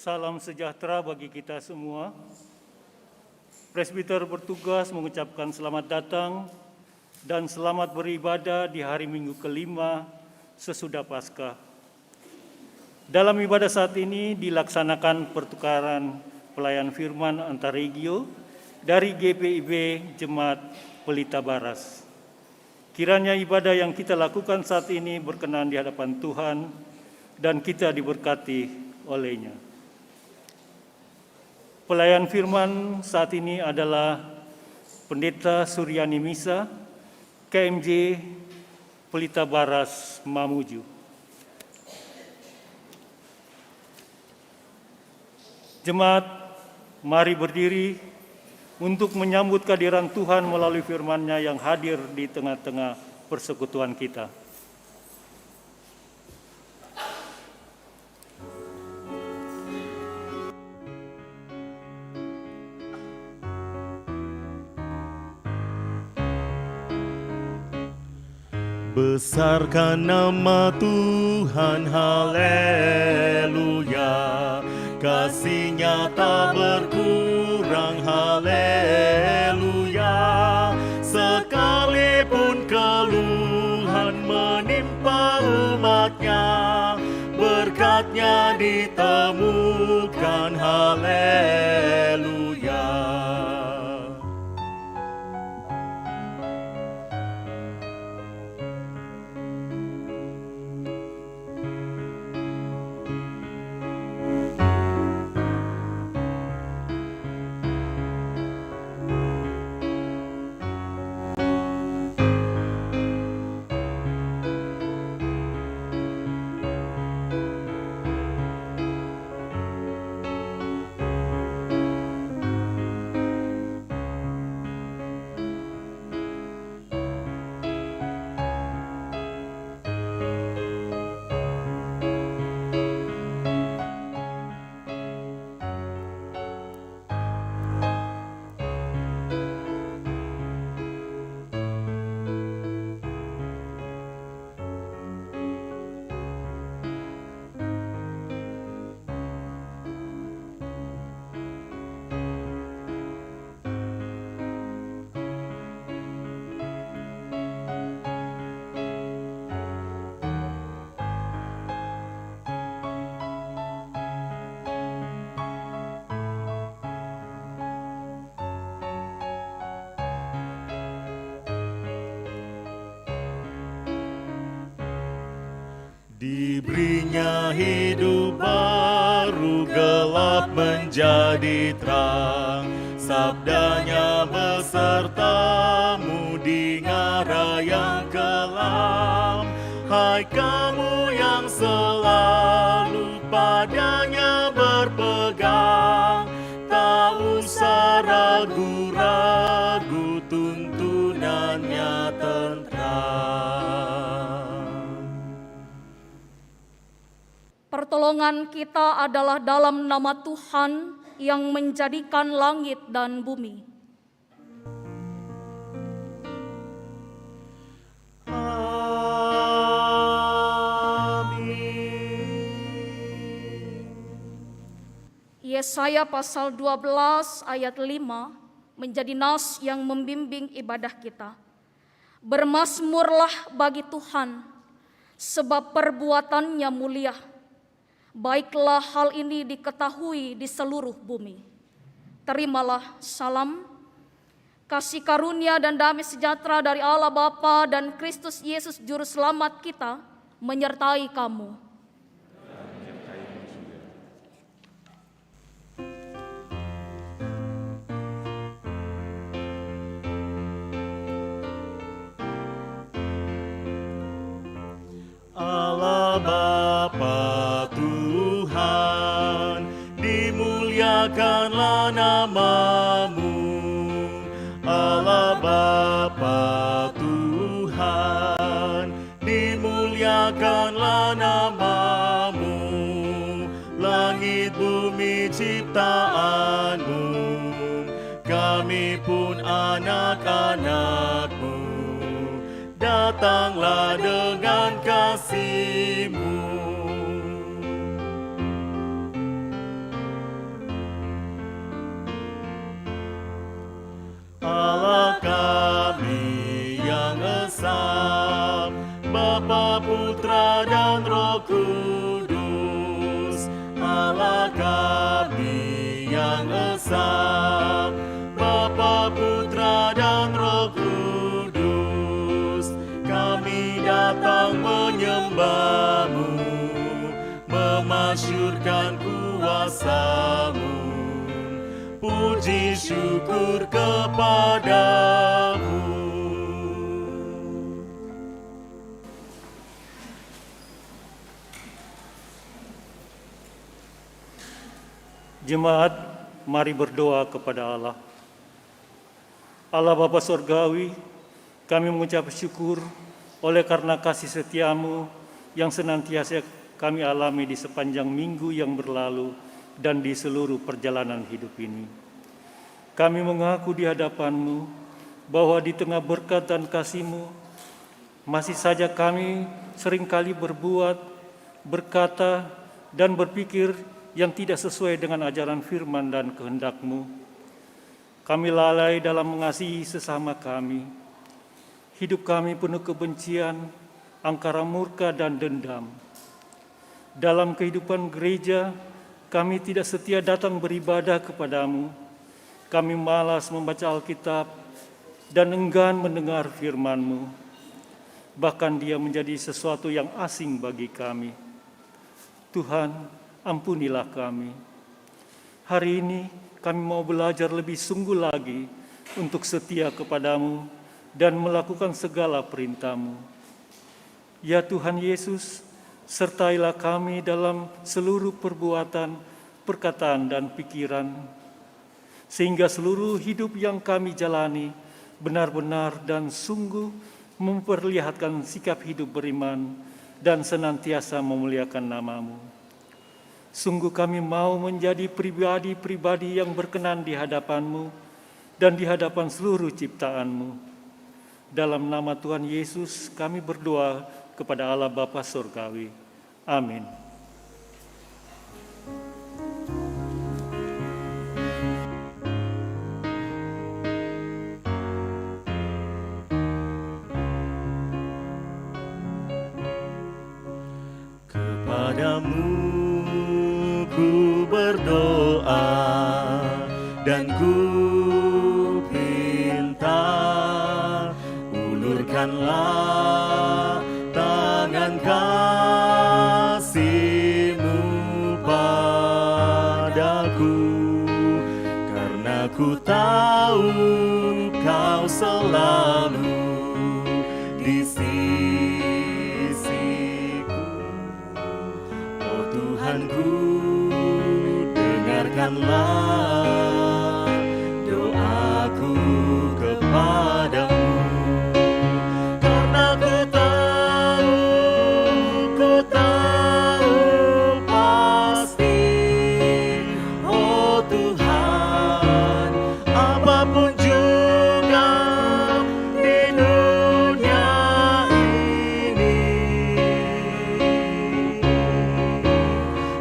Salam sejahtera bagi kita semua. Presbiter bertugas mengucapkan selamat datang dan selamat beribadah di hari Minggu kelima sesudah Paskah. Dalam ibadah saat ini dilaksanakan pertukaran pelayan firman antar regio dari GPIB Jemaat Pelita Baras. Kiranya ibadah yang kita lakukan saat ini berkenan di hadapan Tuhan dan kita diberkati olehnya. Pelayan firman saat ini adalah Pendeta Suryani Misa, KMJ Pelita Baras Mamuju. Jemaat, mari berdiri untuk menyambut kehadiran Tuhan melalui firman-Nya yang hadir di tengah-tengah persekutuan kita. Besarkan nama Tuhan, haleluya. Kasih-Nya tak berkurang, haleluya. Sekalipun keluhan menimpa umat-Nya, berkat-Nya ditemukan, haleluya. Diberinya hidup baru, gelap menjadi terang. Sabdanya besertamu di ngara yang kelam. Hai kamu yang selalu padanya berpegang, tak usah ragu-ragu, tuntunannya tentram. Pertolongan kita adalah dalam nama Tuhan yang menjadikan langit dan bumi. Amin. Yesaya pasal 12 ayat 5 menjadi nas yang membimbing ibadah kita. Bermazmurlah bagi Tuhan, sebab perbuatannya mulia. Baiklah hal ini diketahui di seluruh bumi. Terimalah salam, kasih karunia dan damai sejahtera dari Allah Bapa dan Kristus Yesus Juru Selamat kita menyertai kamu. Allah Bapa Tuhan, dimuliakanlah nama-Mu. Allah Bapa Tuhan, dimuliakanlah nama-Mu. Langit bumi ciptaan-Mu, kami pun anak-anak-Mu. Datanglah dengan kasih-Mu. Putra dan Roh Kudus, Allah kami yang esa. Bapa, Putra dan Roh Kudus, kami datang menyembah-Mu, memasyurkan kuasa-Mu, puji syukur kepada-Mu. Jemaat, mari berdoa kepada Allah. Allah Bapa Surgawi, kami mengucap syukur oleh karena kasih setia-Mu yang senantiasa kami alami di sepanjang minggu yang berlalu dan di seluruh perjalanan hidup ini. Kami mengaku di hadapan-Mu bahwa di tengah berkat dan kasih-Mu, masih saja kami seringkali berbuat, berkata, dan berpikir yang tidak sesuai dengan ajaran firman dan kehendak-Mu. Kami lalai dalam mengasihi sesama kami. Hidup kami penuh kebencian, angkara murka dan dendam. Dalam kehidupan gereja, kami tidak setia datang beribadah kepada-Mu. Kami malas membaca Alkitab dan enggan mendengar firman-Mu. Bahkan dia menjadi sesuatu yang asing bagi kami. Tuhan, ampunilah kami. Hari ini kami mau belajar lebih sungguh lagi untuk setia kepada-Mu dan melakukan segala perintah-Mu. Ya Tuhan Yesus, sertailah kami dalam seluruh perbuatan, perkataan, dan pikiran, sehingga seluruh hidup yang kami jalani benar-benar dan sungguh memperlihatkan sikap hidup beriman dan senantiasa memuliakan nama-Mu. Sungguh kami mau menjadi pribadi-pribadi yang berkenan di hadapan-Mu dan di hadapan seluruh ciptaan-Mu. Dalam nama Tuhan Yesus kami berdoa kepada Allah Bapa Surgawi. Amin. Kepadamu ku berdoa dan ku pinta, ulurkanlah tangan kasih-Mu padaku, karena ku tahu Kau selalu di sisiku. Oh Tuhanku, dengarkanlah doaku kepadamu, karena ku tahu pasti, oh Tuhan, apapun juga di dunia ini,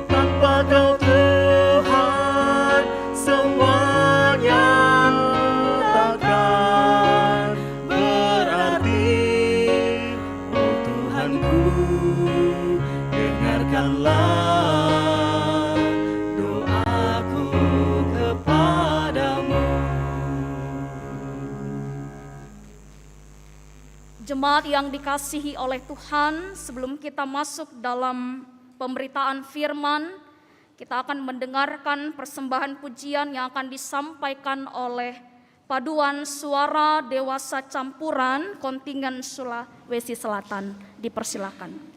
tanpa Kau Tuhan, semuanya takkan berarti. Oh Tuhanku, dengarkanlah doaku kepadamu. Jemaat yang dikasihi oleh Tuhan, sebelum kita masuk dalam pemberitaan firman, kita akan mendengarkan persembahan pujian yang akan disampaikan oleh paduan suara dewasa campuran kontingen Sulawesi Selatan. Dipersilakan.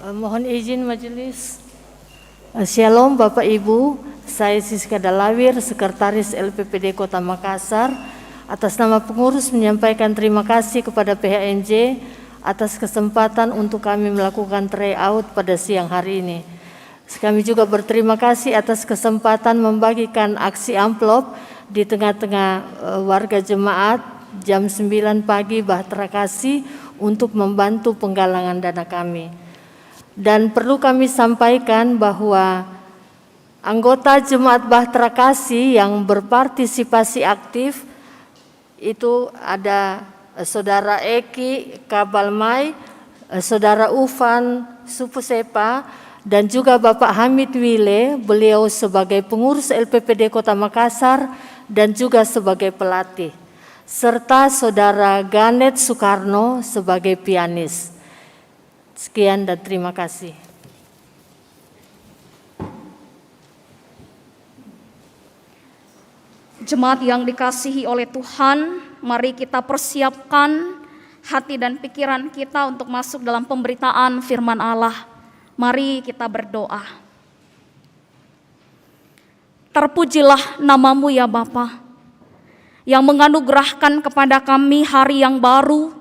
Mohon izin majelis. Shalom Bapak Ibu, saya Siska Dalawir, Sekretaris LPPD Kota Makassar. Atas nama pengurus menyampaikan terima kasih kepada PHNJ atas kesempatan untuk kami melakukan tryout pada siang hari ini. Kami juga berterima kasih atas kesempatan membagikan aksi amplop di tengah-tengah warga jemaat jam 9 pagi Bahtera Kasih untuk membantu penggalangan dana kami. Dan perlu kami sampaikan bahwa anggota Jemaat Bahtera Kasih yang berpartisipasi aktif itu ada Saudara Eki Kabalmai, Saudara Ufan Supusepa, dan juga Bapak Hamid Wile, beliau sebagai pengurus LPPD Kota Makassar dan juga sebagai pelatih, serta Saudara Ganet Soekarno sebagai pianis. Sekian dan terima kasih. Jemaat yang dikasihi oleh Tuhan, mari kita persiapkan hati dan pikiran kita untuk masuk dalam pemberitaan firman Allah. Mari kita berdoa. Terpujilah namamu ya Bapa, yang menganugerahkan kepada kami hari yang baru,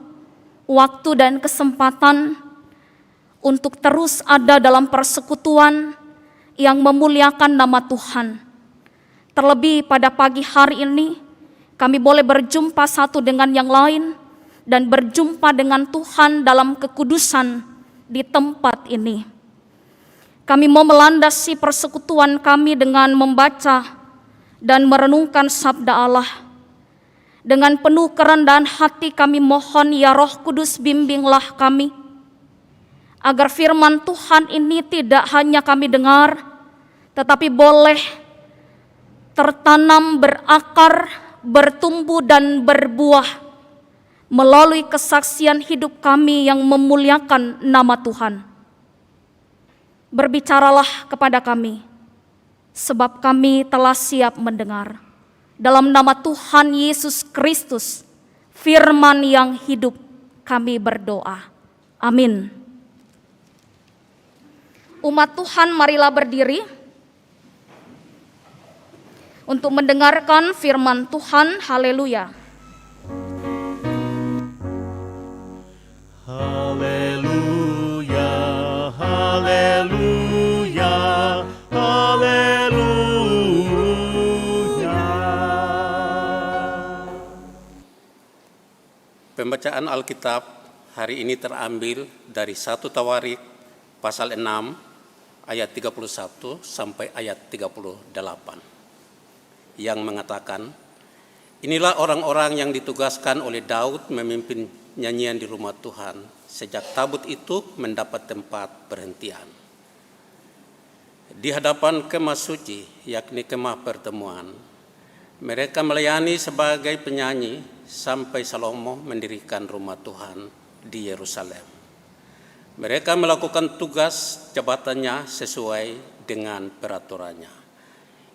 waktu dan kesempatan untuk terus ada dalam persekutuan yang memuliakan nama Tuhan. Terlebih pada pagi hari ini, kami boleh berjumpa satu dengan yang lain dan berjumpa dengan Tuhan dalam kekudusan di tempat ini. Kami mau melandasi persekutuan kami dengan membaca dan merenungkan sabda Allah. Dengan penuh kerendahan hati kami mohon ya Roh Kudus bimbinglah kami, agar firman Tuhan ini tidak hanya kami dengar, tetapi boleh tertanam, berakar, bertumbuh dan berbuah melalui kesaksian hidup kami yang memuliakan nama Tuhan. Berbicaralah kepada kami, sebab kami telah siap mendengar. Dalam nama Tuhan Yesus Kristus, firman yang hidup, kami berdoa. Amin. Umat Tuhan, marilah berdiri untuk mendengarkan firman Tuhan. Haleluya. Haleluya, haleluya, haleluya. Pembacaan Alkitab hari ini terambil dari 1 Tawarik pasal 6 ayat 31 sampai ayat 38 yang mengatakan, inilah orang-orang yang ditugaskan oleh Daud memimpin nyanyian di rumah Tuhan sejak tabut itu mendapat tempat perhentian. Di hadapan kemah suci, yakni kemah pertemuan, mereka melayani sebagai penyanyi sampai Salomo mendirikan rumah Tuhan di Yerusalem. Mereka melakukan tugas jabatannya sesuai dengan peraturannya.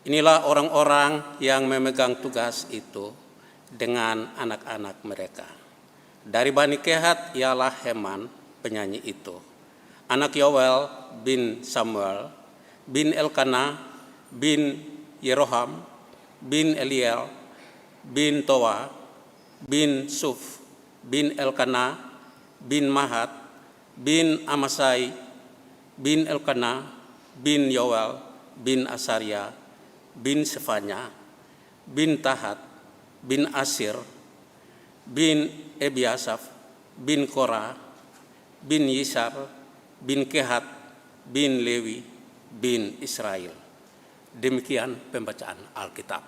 Inilah orang-orang yang memegang tugas itu dengan anak-anak mereka. Dari Bani Kehat ialah Heman, penyanyi itu, anak Yoel bin Samuel, bin Elkana, bin Yeroham, bin Eliel, bin Toa, bin Suf, bin Elkana, bin Mahat, bin Amasai, bin Elkana, bin Yoel, bin Asaria, bin Sefanya, bin Tahat, bin Asir, bin Ebiasaf, bin Korah, bin Yisar, bin Kehat, bin Lewi, bin Israel. Demikian pembacaan Alkitab.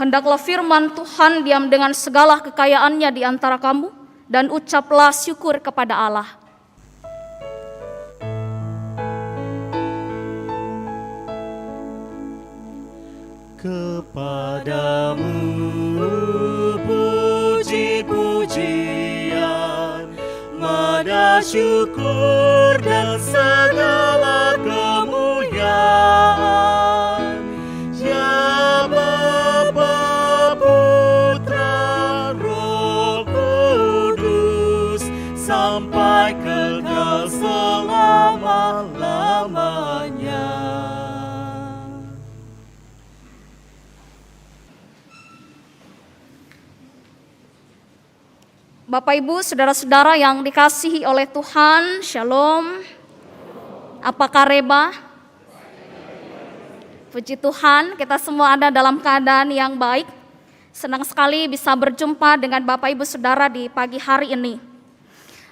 Hendaklah firman Tuhan diam dengan segala kekayaannya di antara kamu, dan ucaplah syukur kepada Allah. Kepadamu puji-pujian, mada syukur dan segala kemuliaan, ya Bapa, Putra, Roh Kudus, sampai kekal selama Bapak Ibu, saudara-saudara yang dikasihi oleh Tuhan, Shalom. Apa kabar? Puji Tuhan, kita semua ada dalam keadaan yang baik. Senang sekali bisa berjumpa dengan Bapak Ibu Saudara di pagi hari ini.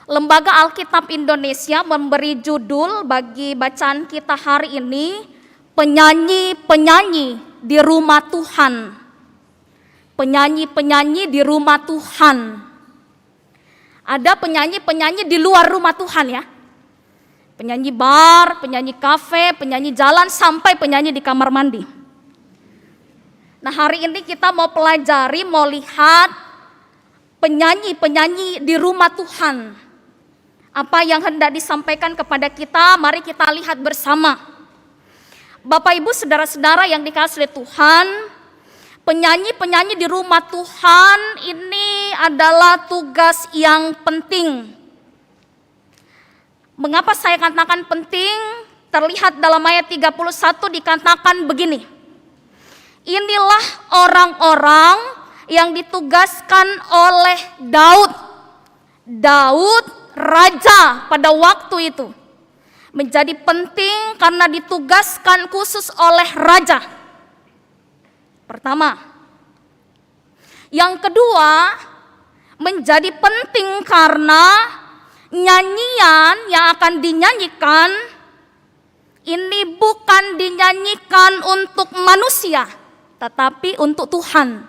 Lembaga Alkitab Indonesia memberi judul bagi bacaan kita hari ini, penyanyi-penyanyi di rumah Tuhan. Penyanyi-penyanyi di rumah Tuhan. Ada penyanyi-penyanyi di luar rumah Tuhan ya. Penyanyi bar, penyanyi kafe, penyanyi jalan, sampai penyanyi di kamar mandi. Nah, hari ini kita mau pelajari, mau lihat penyanyi-penyanyi di rumah Tuhan. Apa yang hendak disampaikan kepada kita, mari kita lihat bersama. Bapak Ibu, saudara-saudara yang dikasihi Tuhan, penyanyi-penyanyi di rumah Tuhan ini adalah tugas yang penting. Mengapa saya katakan penting? Terlihat dalam ayat 31 dikatakan begini. Inilah orang-orang yang ditugaskan oleh Daud. Daud raja pada waktu itu. Menjadi penting karena ditugaskan khusus oleh raja. Pertama. Yang kedua, menjadi penting karena nyanyian yang akan dinyanyikan ini bukan dinyanyikan untuk manusia, tetapi untuk Tuhan.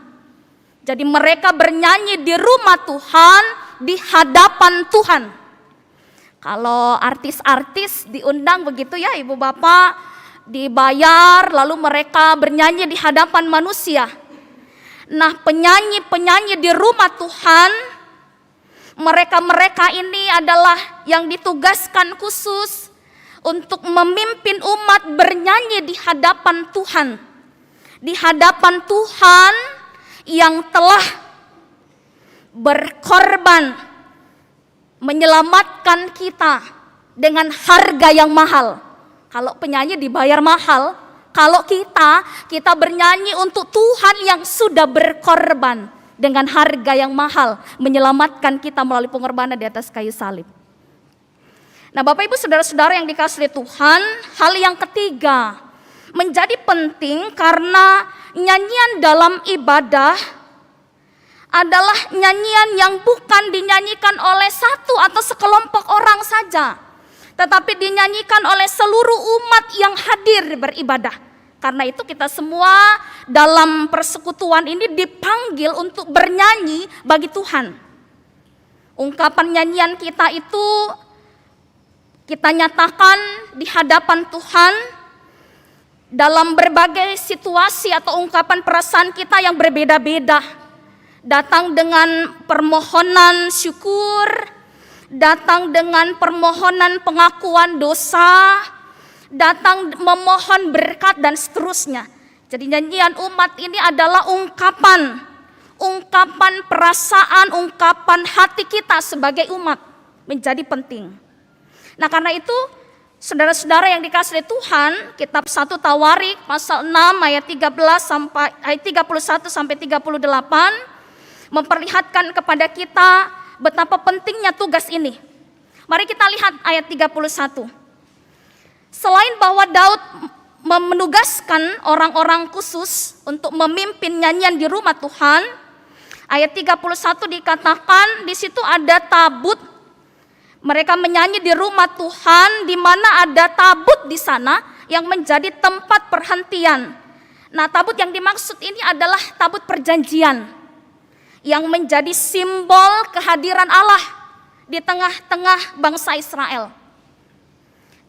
Jadi mereka bernyanyi di rumah Tuhan, di hadapan Tuhan. Kalau artis-artis diundang begitu ya Ibu Bapak, dibayar lalu mereka bernyanyi di hadapan manusia. Nah, penyanyi-penyanyi di rumah Tuhan, mereka-mereka ini adalah yang ditugaskan khusus untuk memimpin umat bernyanyi di hadapan Tuhan. Di hadapan Tuhan yang telah berkorban menyelamatkan kita dengan harga yang mahal. Kalau penyanyi dibayar mahal, kalau kita bernyanyi untuk Tuhan yang sudah berkorban dengan harga yang mahal, menyelamatkan kita melalui pengorbanan di atas kayu salib. Nah, Bapak Ibu saudara-saudara yang dikasihi Tuhan, hal yang ketiga menjadi penting karena nyanyian dalam ibadah adalah nyanyian yang bukan dinyanyikan oleh satu atau sekelompok orang saja, tetapi dinyanyikan oleh seluruh umat yang hadir beribadah. Karena itu kita semua dalam persekutuan ini dipanggil untuk bernyanyi bagi Tuhan. Ungkapan nyanyian kita itu kita nyatakan di hadapan Tuhan dalam berbagai situasi atau ungkapan perasaan kita yang berbeda-beda. Datang dengan permohonan syukur, datang dengan permohonan pengakuan dosa, datang memohon berkat dan seterusnya. Jadi nyanyian umat ini adalah ungkapan perasaan, ungkapan hati kita sebagai umat menjadi penting. Nah, karena itu saudara-saudara yang dikasihi Tuhan, kitab 1 Tawarik pasal 6 ayat 31 sampai 38 memperlihatkan kepada kita betapa pentingnya tugas ini. Mari kita lihat ayat 31. Selain bahwa Daud menugaskan orang-orang khusus untuk memimpin nyanyian di rumah Tuhan, ayat 31 dikatakan di situ ada tabut. Mereka menyanyi di rumah Tuhan, di mana ada tabut di sana yang menjadi tempat perhentian. Nah, tabut yang dimaksud ini adalah tabut perjanjian yang menjadi simbol kehadiran Allah di tengah-tengah bangsa Israel.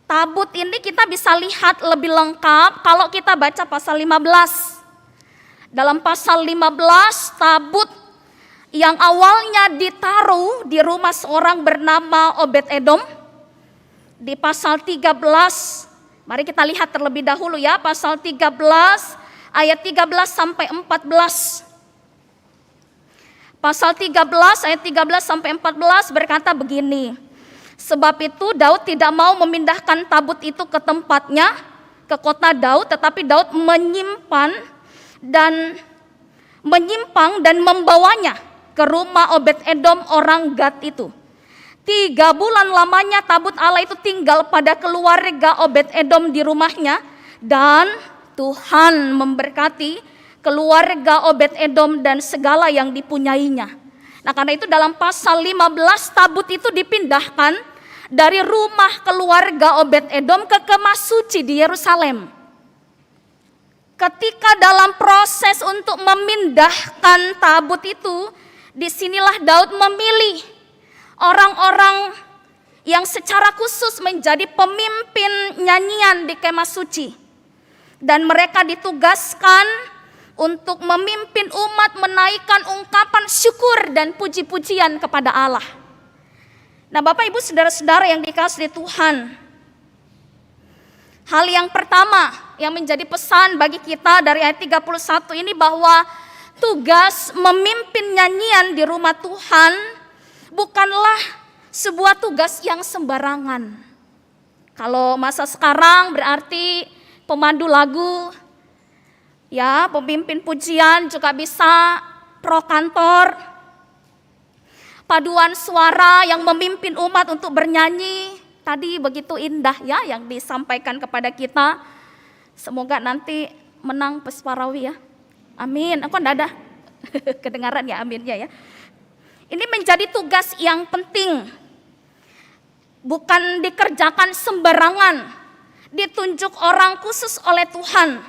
Tabut ini kita bisa lihat lebih lengkap kalau kita baca pasal 15. Dalam pasal 15, tabut yang awalnya ditaruh di rumah seorang bernama Obed-Edom. Di pasal 13, mari kita lihat terlebih dahulu ya, pasal 13 ayat 13 sampai 14. Pasal 13 ayat 13 sampai 14 berkata begini. Sebab itu Daud tidak mau memindahkan tabut itu ke tempatnya, ke kota Daud, tetapi Daud menyimpang dan membawanya ke rumah Obed-Edom orang Gad itu. 3 bulan lamanya tabut Allah itu tinggal pada keluarga Obed-Edom di rumahnya, dan Tuhan memberkati keluarga Obed-Edom dan segala yang dipunyainya. Nah, karena itu dalam pasal 15 tabut itu dipindahkan dari rumah keluarga Obed-Edom ke kemah suci di Yerusalem. Ketika dalam proses untuk memindahkan tabut itu, disinilah Daud memilih orang-orang yang secara khusus menjadi pemimpin nyanyian di kemah suci. Dan mereka ditugaskan untuk memimpin umat menaikkan ungkapan syukur dan puji-pujian kepada Allah. Nah, Bapak Ibu saudara-saudara yang dikasihi Tuhan, hal yang pertama yang menjadi pesan bagi kita dari ayat 31 ini bahwa tugas memimpin nyanyian di rumah Tuhan bukanlah sebuah tugas yang sembarangan. Kalau masa sekarang berarti pemandu lagu, ya, pemimpin pujian juga bisa pro kantor, paduan suara yang memimpin umat untuk bernyanyi. Tadi begitu indah ya yang disampaikan kepada kita. Semoga nanti menang Pesparawi ya. Amin. Aku enggak ada kedengaran ya aminnya ya. Ini menjadi tugas yang penting. Bukan dikerjakan sembarangan. Ditunjuk orang khusus oleh Tuhan.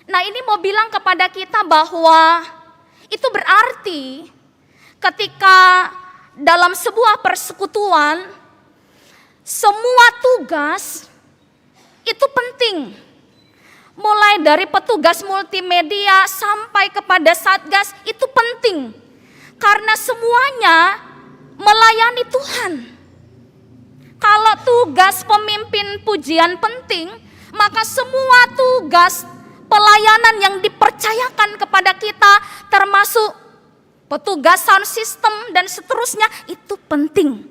Nah, ini mau bilang kepada kita bahwa itu berarti ketika dalam sebuah persekutuan semua tugas itu penting. Mulai dari petugas multimedia sampai kepada satgas itu penting. Karena semuanya melayani Tuhan. Kalau tugas pemimpin pujian penting, maka semua tugas pelayanan yang dipercayakan kepada kita termasuk petugas sound system dan seterusnya itu penting.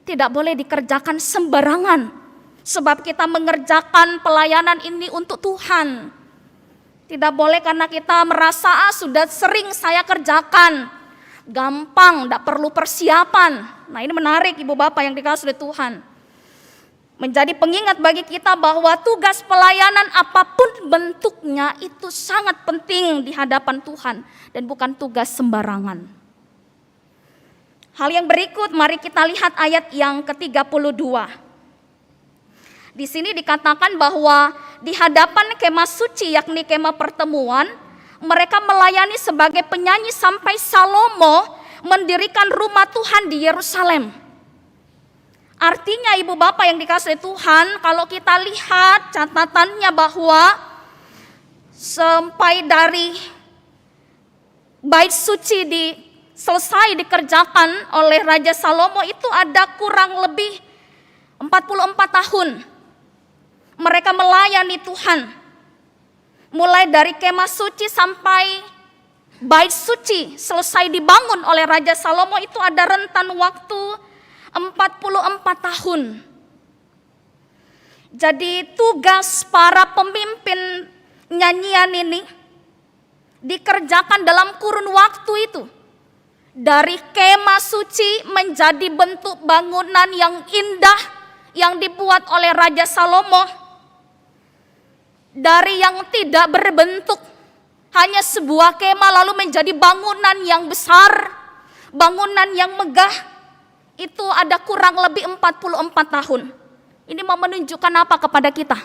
Tidak boleh dikerjakan sembarangan. Sebab kita mengerjakan pelayanan ini untuk Tuhan. Tidak boleh karena kita merasa sudah sering saya kerjakan. Gampang, tidak perlu persiapan. Nah, ini menarik Ibu Bapak yang dikasihi oleh Tuhan. Menjadi pengingat bagi kita bahwa tugas pelayanan apapun bentuknya itu sangat penting di hadapan Tuhan. Dan bukan tugas sembarangan. Hal yang berikut mari kita lihat ayat yang ke-32. Di sini dikatakan bahwa di hadapan kemah suci yakni kemah pertemuan, mereka melayani sebagai penyanyi sampai Salomo mendirikan rumah Tuhan di Yerusalem. Artinya Ibu Bapak yang dikasihi Tuhan, kalau kita lihat catatannya bahwa sampai dari bait suci selesai dikerjakan oleh Raja Salomo itu ada kurang lebih 44 tahun. Mereka melayani Tuhan. Mulai dari kemah suci sampai bait suci selesai dibangun oleh Raja Salomo itu ada rentan waktu 44 tahun. Jadi tugas para pemimpin nyanyian ini dikerjakan dalam kurun waktu itu. Dari kemah suci menjadi bentuk bangunan yang indah yang dibuat oleh Raja Salomo. Dari yang tidak berbentuk, hanya sebuah kemah lalu menjadi bangunan yang besar, bangunan yang megah, itu ada kurang lebih 44 tahun. Ini mau menunjukkan apa kepada kita?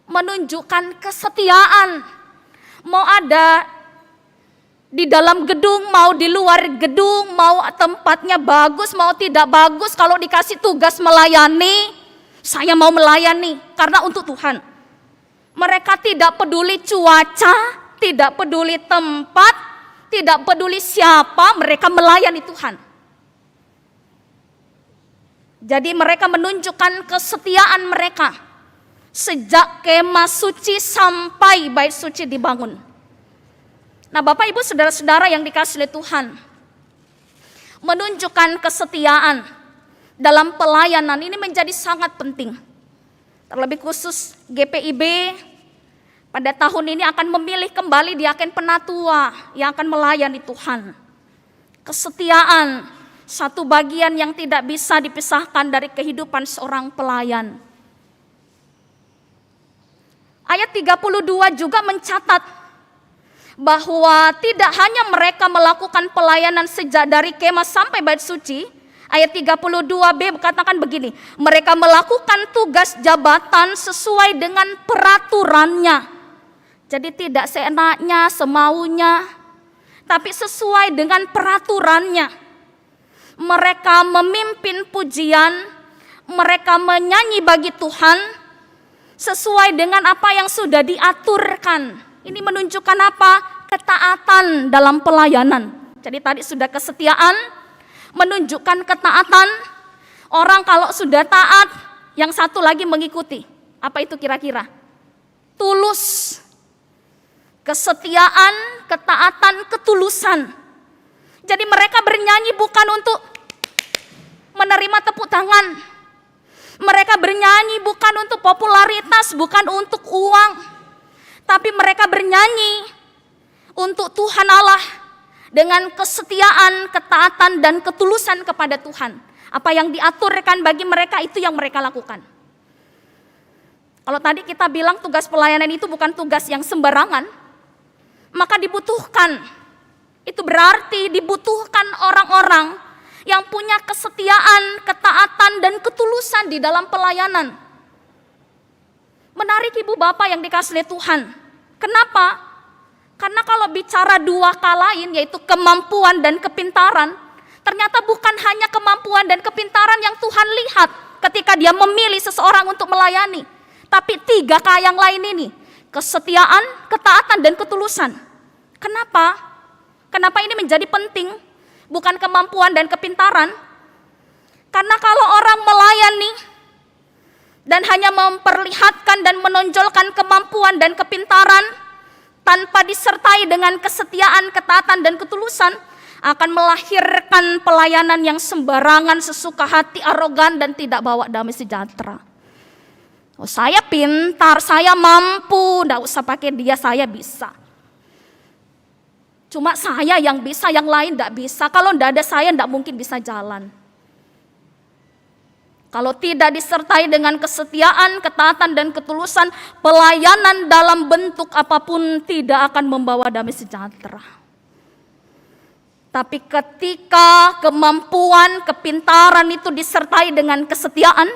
Menunjukkan kesetiaan. Mau ada di dalam gedung, mau di luar gedung, mau tempatnya bagus, mau tidak bagus, kalau dikasih tugas melayani, saya mau melayani karena untuk Tuhan. Mereka tidak peduli cuaca, tidak peduli tempat, tidak peduli siapa, mereka melayani Tuhan. Jadi mereka menunjukkan kesetiaan mereka sejak kemah suci sampai bait suci dibangun. Nah, Bapak Ibu saudara-saudara yang dikasihi oleh Tuhan, menunjukkan kesetiaan dalam pelayanan ini menjadi sangat penting. Terlebih khusus GPIB pada tahun ini akan memilih kembali diaken penatua yang akan melayani Tuhan. Kesetiaan, satu bagian yang tidak bisa dipisahkan dari kehidupan seorang pelayan. Ayat 32 juga mencatat bahwa tidak hanya mereka melakukan pelayanan sejak dari kemah sampai bait suci. Ayat 32b berkatakan begini, mereka melakukan tugas jabatan sesuai dengan peraturannya. Jadi tidak seenaknya, semaunya, tapi sesuai dengan peraturannya. Mereka memimpin pujian, mereka menyanyi bagi Tuhan sesuai dengan apa yang sudah diaturkan. Ini menunjukkan apa? Ketaatan dalam pelayanan. Jadi tadi sudah kesetiaan, menunjukkan ketaatan. Orang kalau sudah taat, yang satu lagi mengikuti. Apa itu kira-kira? Tulus. Kesetiaan, ketaatan, ketulusan. Jadi mereka bernyanyi bukan untuk menerima tepuk tangan. Mereka bernyanyi bukan untuk popularitas, bukan untuk uang. Tapi mereka bernyanyi untuk Tuhan Allah dengan kesetiaan, ketaatan, dan ketulusan kepada Tuhan. Apa yang diaturkan bagi mereka itu yang mereka lakukan. Kalau tadi kita bilang tugas pelayanan itu bukan tugas yang sembarangan, maka dibutuhkan. Itu berarti dibutuhkan orang-orang yang punya kesetiaan, ketaatan, dan ketulusan di dalam pelayanan. Menarik ibu bapak yang dikasihi Tuhan. Kenapa? Karena kalau bicara dua hal lain, yaitu kemampuan dan kepintaran, ternyata bukan hanya kemampuan dan kepintaran yang Tuhan lihat ketika dia memilih seseorang untuk melayani. Tapi tiga K yang lain ini, kesetiaan, ketaatan, dan ketulusan. Kenapa? Kenapa ini menjadi penting? Bukan kemampuan dan kepintaran. Karena kalau orang melayani dan hanya memperlihatkan dan menonjolkan kemampuan dan kepintaran tanpa disertai dengan kesetiaan, ketaatan, dan ketulusan, akan melahirkan pelayanan yang sembarangan, sesuka hati, arogan, dan tidak bawa damai sejahtera. Oh, saya pintar, saya mampu, enggak usah pakai dia, saya bisa. Cuma saya yang bisa, yang lain enggak bisa. Kalau enggak ada saya, enggak mungkin bisa jalan. Kalau tidak disertai dengan kesetiaan, ketaatan, dan ketulusan, pelayanan dalam bentuk apapun tidak akan membawa damai sejahtera. Tapi ketika kemampuan, kepintaran itu disertai dengan kesetiaan,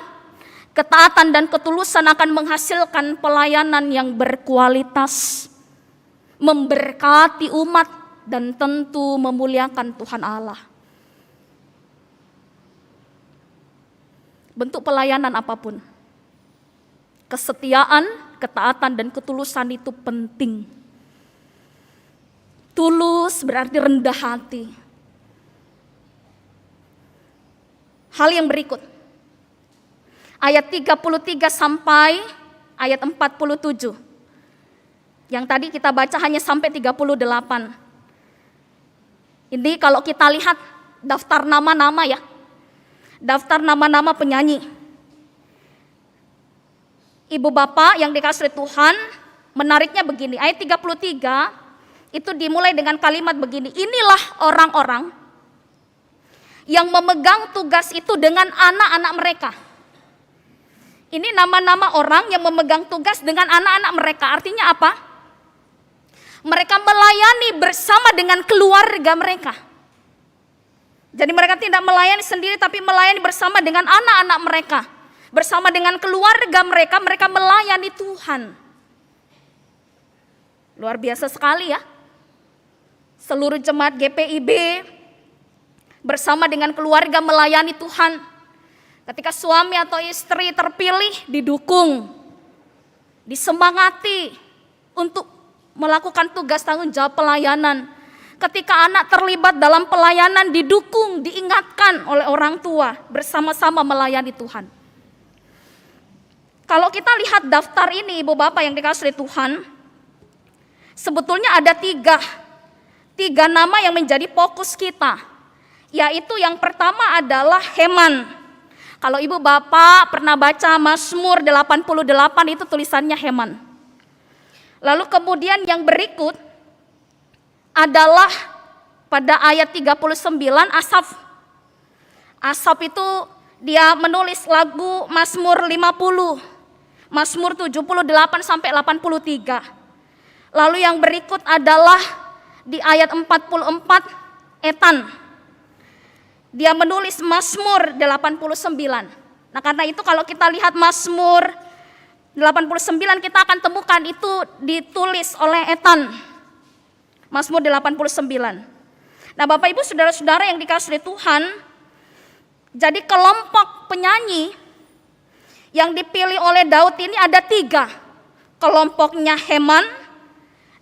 ketaatan, dan ketulusan akan menghasilkan pelayanan yang berkualitas, memberkati umat, dan tentu memuliakan Tuhan Allah. Bentuk pelayanan apapun, kesetiaan, ketaatan, dan ketulusan itu penting. Tulus berarti rendah hati. Hal yang berikut, ayat 33 sampai ayat 47. Yang tadi kita baca hanya sampai 38. Ini kalau kita lihat daftar nama-nama ya. Daftar nama-nama penyanyi. Ibu bapak yang dikasihi Tuhan, menariknya begini, ayat 33 itu dimulai dengan kalimat begini, inilah orang-orang yang memegang tugas itu dengan anak-anak mereka. Ini nama-nama orang yang memegang tugas dengan anak-anak mereka, artinya apa? Mereka melayani bersama dengan keluarga mereka. Jadi mereka tidak melayani sendiri tapi melayani bersama dengan anak-anak mereka. Bersama dengan keluarga mereka, mereka melayani Tuhan. Luar biasa sekali ya. Seluruh jemaat GPIB bersama dengan keluarga melayani Tuhan. Ketika suami atau istri terpilih, didukung, disemangati untuk melakukan tugas tanggung jawab pelayanan. Ketika anak terlibat dalam pelayanan, didukung, diingatkan oleh orang tua, bersama-sama melayani Tuhan. Kalau kita lihat daftar ini, ibu bapak yang dikasihi Tuhan, sebetulnya ada tiga nama yang menjadi fokus kita. Yaitu yang pertama adalah Heman. Kalau ibu bapak pernah baca Mazmur 88 itu tulisannya Heman. Lalu kemudian yang berikut adalah pada ayat 39 Asaf itu dia menulis lagu Mazmur 50, Mazmur 78 sampai 83. Lalu yang berikut adalah di ayat 44 Etan. Dia menulis Mazmur 89. Nah, karena itu kalau kita lihat Mazmur 89 kita akan temukan itu ditulis oleh Etan. Mazmur 89. Nah, Bapak Ibu Saudara-saudara yang dikasihi Tuhan, jadi kelompok penyanyi yang dipilih oleh Daud ini ada 3. Kelompoknya Heman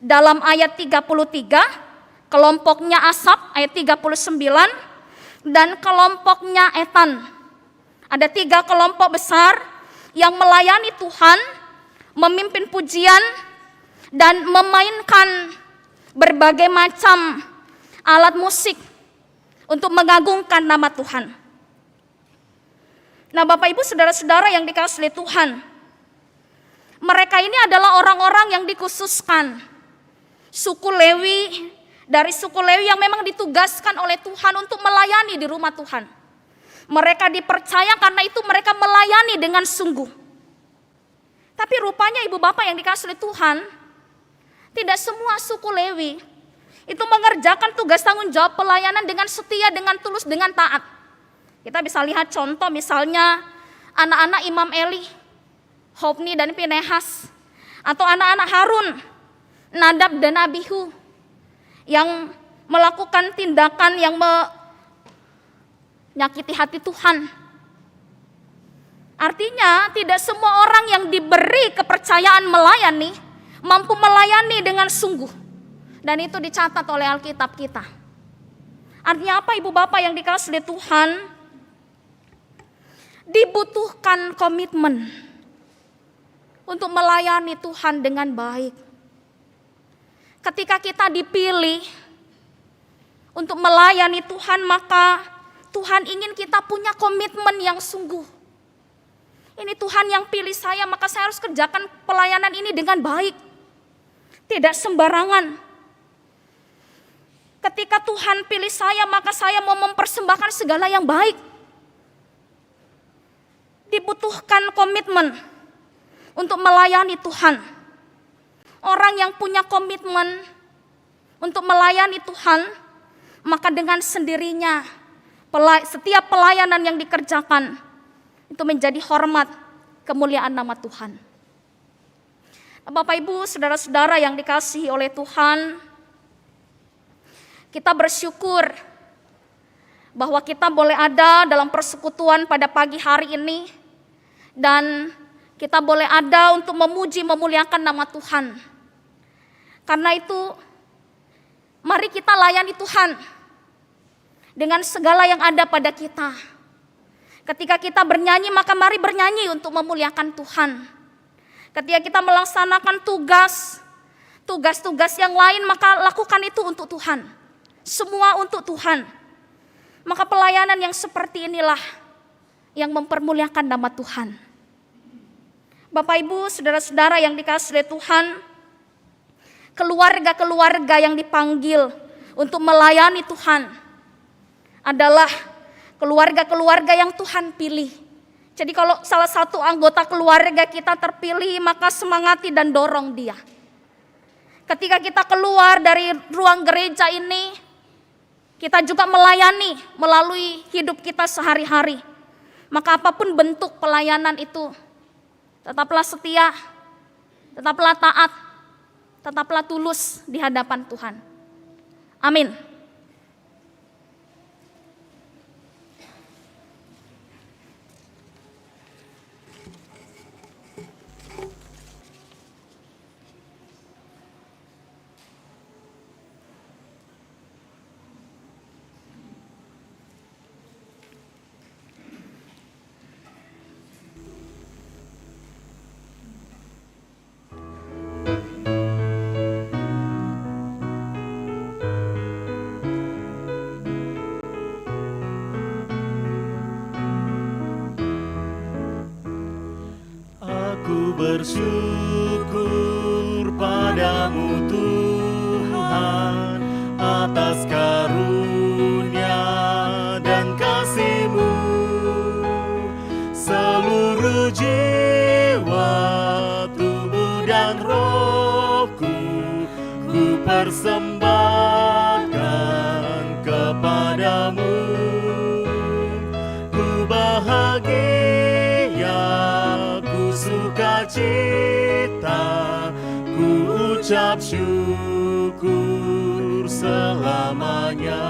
dalam ayat 33, kelompoknya Asaf ayat 39, dan kelompoknya Etan. Ada 3 kelompok besar yang melayani Tuhan, memimpin pujian, dan memainkan berbagai macam alat musik untuk mengagungkan nama Tuhan. Nah, Bapak Ibu Saudara-saudara yang dikasihi Tuhan, mereka ini adalah orang-orang yang dikhususkan, suku Lewi, dari suku Lewi yang memang ditugaskan oleh Tuhan untuk melayani di rumah Tuhan. Mereka dipercaya karena itu mereka melayani dengan sungguh. Tapi rupanya ibu bapak yang dikasihi Tuhan, tidak semua suku Lewi itu mengerjakan tugas tanggung jawab pelayanan dengan setia, dengan tulus, dengan taat. Kita bisa lihat contoh misalnya anak-anak Imam Eli, Hofni dan Pinehas, atau anak-anak Harun, Nadab dan Abihu, yang melakukan tindakan yang menyakiti hati Tuhan. Artinya tidak semua orang yang diberi kepercayaan melayani mampu melayani dengan sungguh. Dan itu dicatat oleh Alkitab kita. Artinya apa ibu bapak yang dikasihi Tuhan? Dibutuhkan komitmen untuk melayani Tuhan dengan baik. Ketika kita dipilih untuk melayani Tuhan, maka Tuhan ingin kita punya komitmen yang sungguh. Ini Tuhan yang pilih saya, maka saya harus kerjakan pelayanan ini dengan baik. Tidak sembarangan. Ketika Tuhan pilih saya, maka saya mau mempersembahkan segala yang baik. Dibutuhkan komitmen untuk melayani Tuhan. Orang yang punya komitmen untuk melayani Tuhan, maka dengan sendirinya setiap pelayanan yang dikerjakan itu menjadi hormat, kemuliaan nama Tuhan. Bapak Ibu, saudara-saudara yang dikasihi oleh Tuhan, kita bersyukur bahwa kita boleh ada dalam persekutuan pada pagi hari ini, dan kita boleh ada untuk memuji, memuliakan nama Tuhan. Karena itu, mari kita layani Tuhan dengan segala yang ada pada kita. Ketika kita bernyanyi, maka mari bernyanyi untuk memuliakan Tuhan. Ketika kita melaksanakan tugas-tugas yang lain, maka lakukan itu untuk Tuhan. Semua untuk Tuhan. Maka pelayanan yang seperti inilah yang mempermuliakan nama Tuhan. Bapak Ibu, saudara-saudara yang dikasihi Tuhan, keluarga-keluarga yang dipanggil untuk melayani Tuhan adalah keluarga-keluarga yang Tuhan pilih. Jadi kalau salah satu anggota keluarga kita terpilih, maka semangati dan dorong dia. Ketika kita keluar dari ruang gereja ini, kita juga melayani melalui hidup kita sehari-hari. Maka apapun bentuk pelayanan itu, tetaplah setia, tetaplah taat, tetaplah tulus di hadapan Tuhan. Amin. Bersyukur padamu Tuhan atas karunia persembahkan kepadamu. Ku bahagia, ku sukacita, ku ucap syukur selamanya.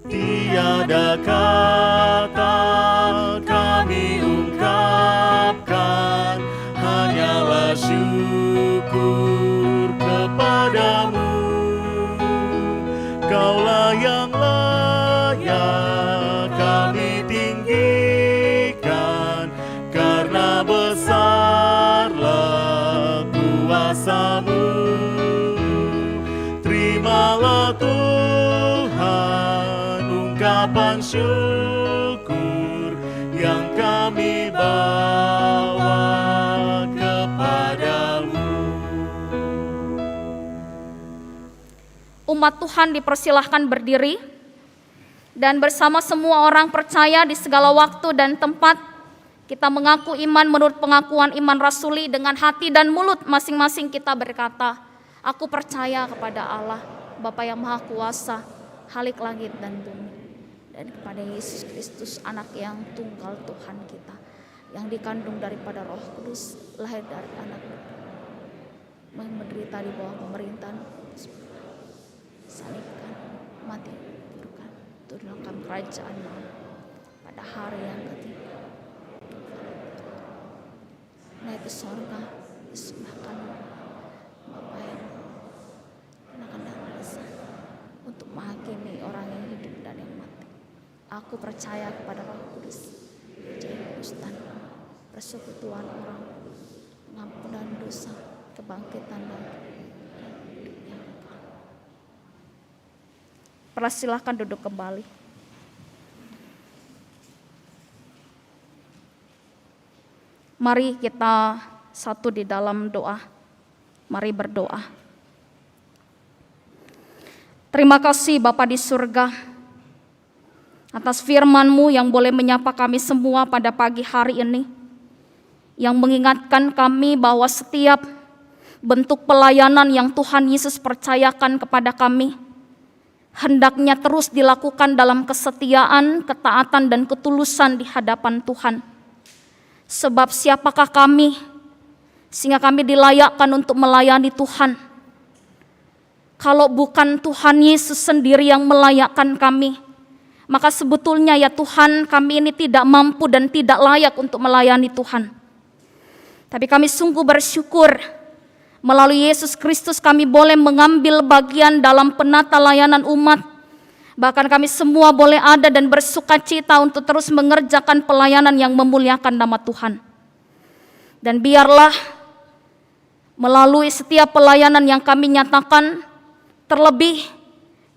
Tiada kata kami ungkapkan, hanyalah syukur kepadamu. Kaulah yang layak kami tinggikan, karena besarlah kuasa-Mu. Terimalah Tuhan ungkapan syukur yang kami bawa kepadamu. Umat Tuhan dipersilahkan berdiri, dan bersama semua orang percaya di segala waktu dan tempat, kita mengaku iman menurut pengakuan iman rasuli. Dengan hati dan mulut masing-masing kita berkata, aku percaya kepada Allah, Bapa yang Maha Kuasa, Khalik langit dan bumi, dan kepada Yesus Kristus, anak yang tunggal Tuhan kita, yang dikandung daripada Roh Kudus, lahir dari anak, menderita di bawah pemerintahan, salibkan, mati, kuburkan, turunkan kerajaan pada hari yang ketiga, naik ke sorga, disembahkan Bapa yang kenakan darah untuk menghakimi orang yang hidup dan yang mati. Aku percaya kepada Roh Kudus, Kudus dan persekutuan orang, pengampunan dosa, kebangkitan dan hidup yang kekal. Persilahkan duduk kembali. Mari kita satu di dalam doa. Mari berdoa. Terima kasih Bapa di surga, atas firman-Mu yang boleh menyapa kami semua pada pagi hari ini, yang mengingatkan kami bahwa setiap bentuk pelayanan yang Tuhan Yesus percayakan kepada kami hendaknya terus dilakukan dalam kesetiaan, ketaatan, dan ketulusan di hadapan Tuhan. Sebab siapakah kami sehingga kami dilayakkan untuk melayani Tuhan, kalau bukan Tuhan Yesus sendiri yang melayakkan kami? Maka sebetulnya ya Tuhan, kami ini tidak mampu dan tidak layak untuk melayani Tuhan. Tapi kami sungguh bersyukur, melalui Yesus Kristus kami boleh mengambil bagian dalam penata layanan umat. Bahkan kami semua boleh ada dan bersukacita untuk terus mengerjakan pelayanan yang memuliakan nama Tuhan. Dan biarlah melalui setiap pelayanan yang kami nyatakan, terlebih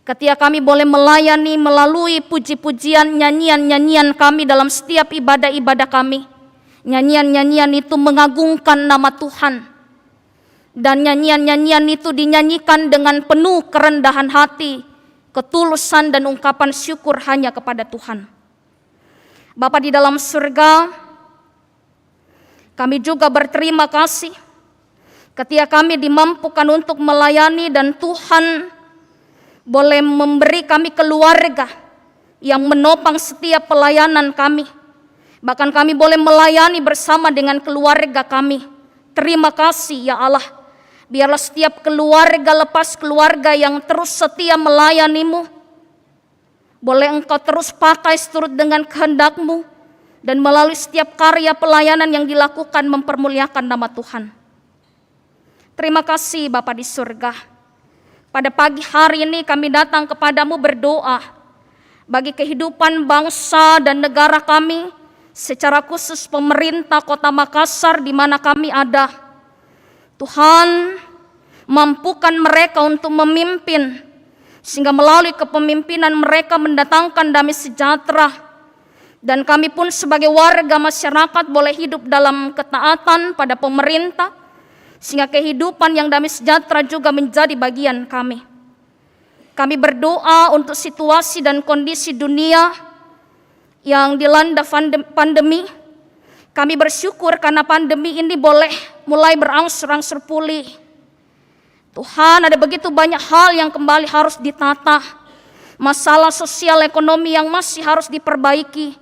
ketika kami boleh melayani melalui puji-pujian, nyanyian-nyanyian kami dalam setiap ibadah-ibadah kami. Nyanyian-nyanyian itu mengagungkan nama Tuhan. Dan nyanyian-nyanyian itu dinyanyikan dengan penuh kerendahan hati, ketulusan dan ungkapan syukur hanya kepada Tuhan. Bapa di dalam surga, kami juga berterima kasih ketika kami dimampukan untuk melayani dan Tuhan boleh memberi kami keluarga yang menopang setiap pelayanan kami. Bahkan kami boleh melayani bersama dengan keluarga kami. Terima kasih ya Allah. Biarlah setiap keluarga lepas keluarga yang terus setia melayani-Mu, boleh Engkau terus pakai seturut dengan kehendak-Mu, dan melalui setiap karya pelayanan yang dilakukan mempermuliakan nama Tuhan. Terima kasih Bapa di surga. Pada pagi hari ini kami datang kepadamu berdoa bagi kehidupan bangsa dan negara kami, secara khusus pemerintah Kota Makassar di mana kami ada. Tuhan, mampukan mereka untuk memimpin, sehingga melalui kepemimpinan mereka mendatangkan damai sejahtera. Dan kami pun sebagai warga masyarakat boleh hidup dalam ketaatan pada pemerintah, sehingga kehidupan yang damai sejahtera juga menjadi bagian kami. Kami berdoa untuk situasi dan kondisi dunia yang dilanda pandemi, Kami bersyukur karena pandemi ini boleh mulai berangsur-angsur pulih. Tuhan, ada begitu banyak hal yang kembali harus ditata. Masalah sosial ekonomi yang masih harus diperbaiki.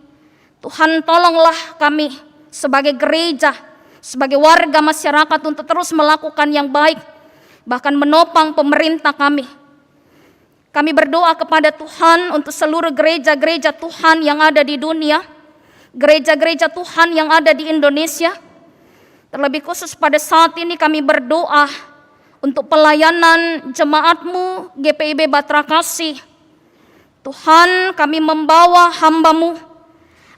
Tuhan, tolonglah kami sebagai gereja, sebagai warga masyarakat untuk terus melakukan yang baik, bahkan menopang pemerintah kami. Kami berdoa kepada Tuhan untuk seluruh gereja-gereja Tuhan yang ada di dunia, gereja-gereja Tuhan yang ada di Indonesia. Terlebih khusus pada saat ini kami berdoa untuk pelayanan jemaat-Mu GPIB Batra Kasih. Tuhan, kami membawa hamba-Mu,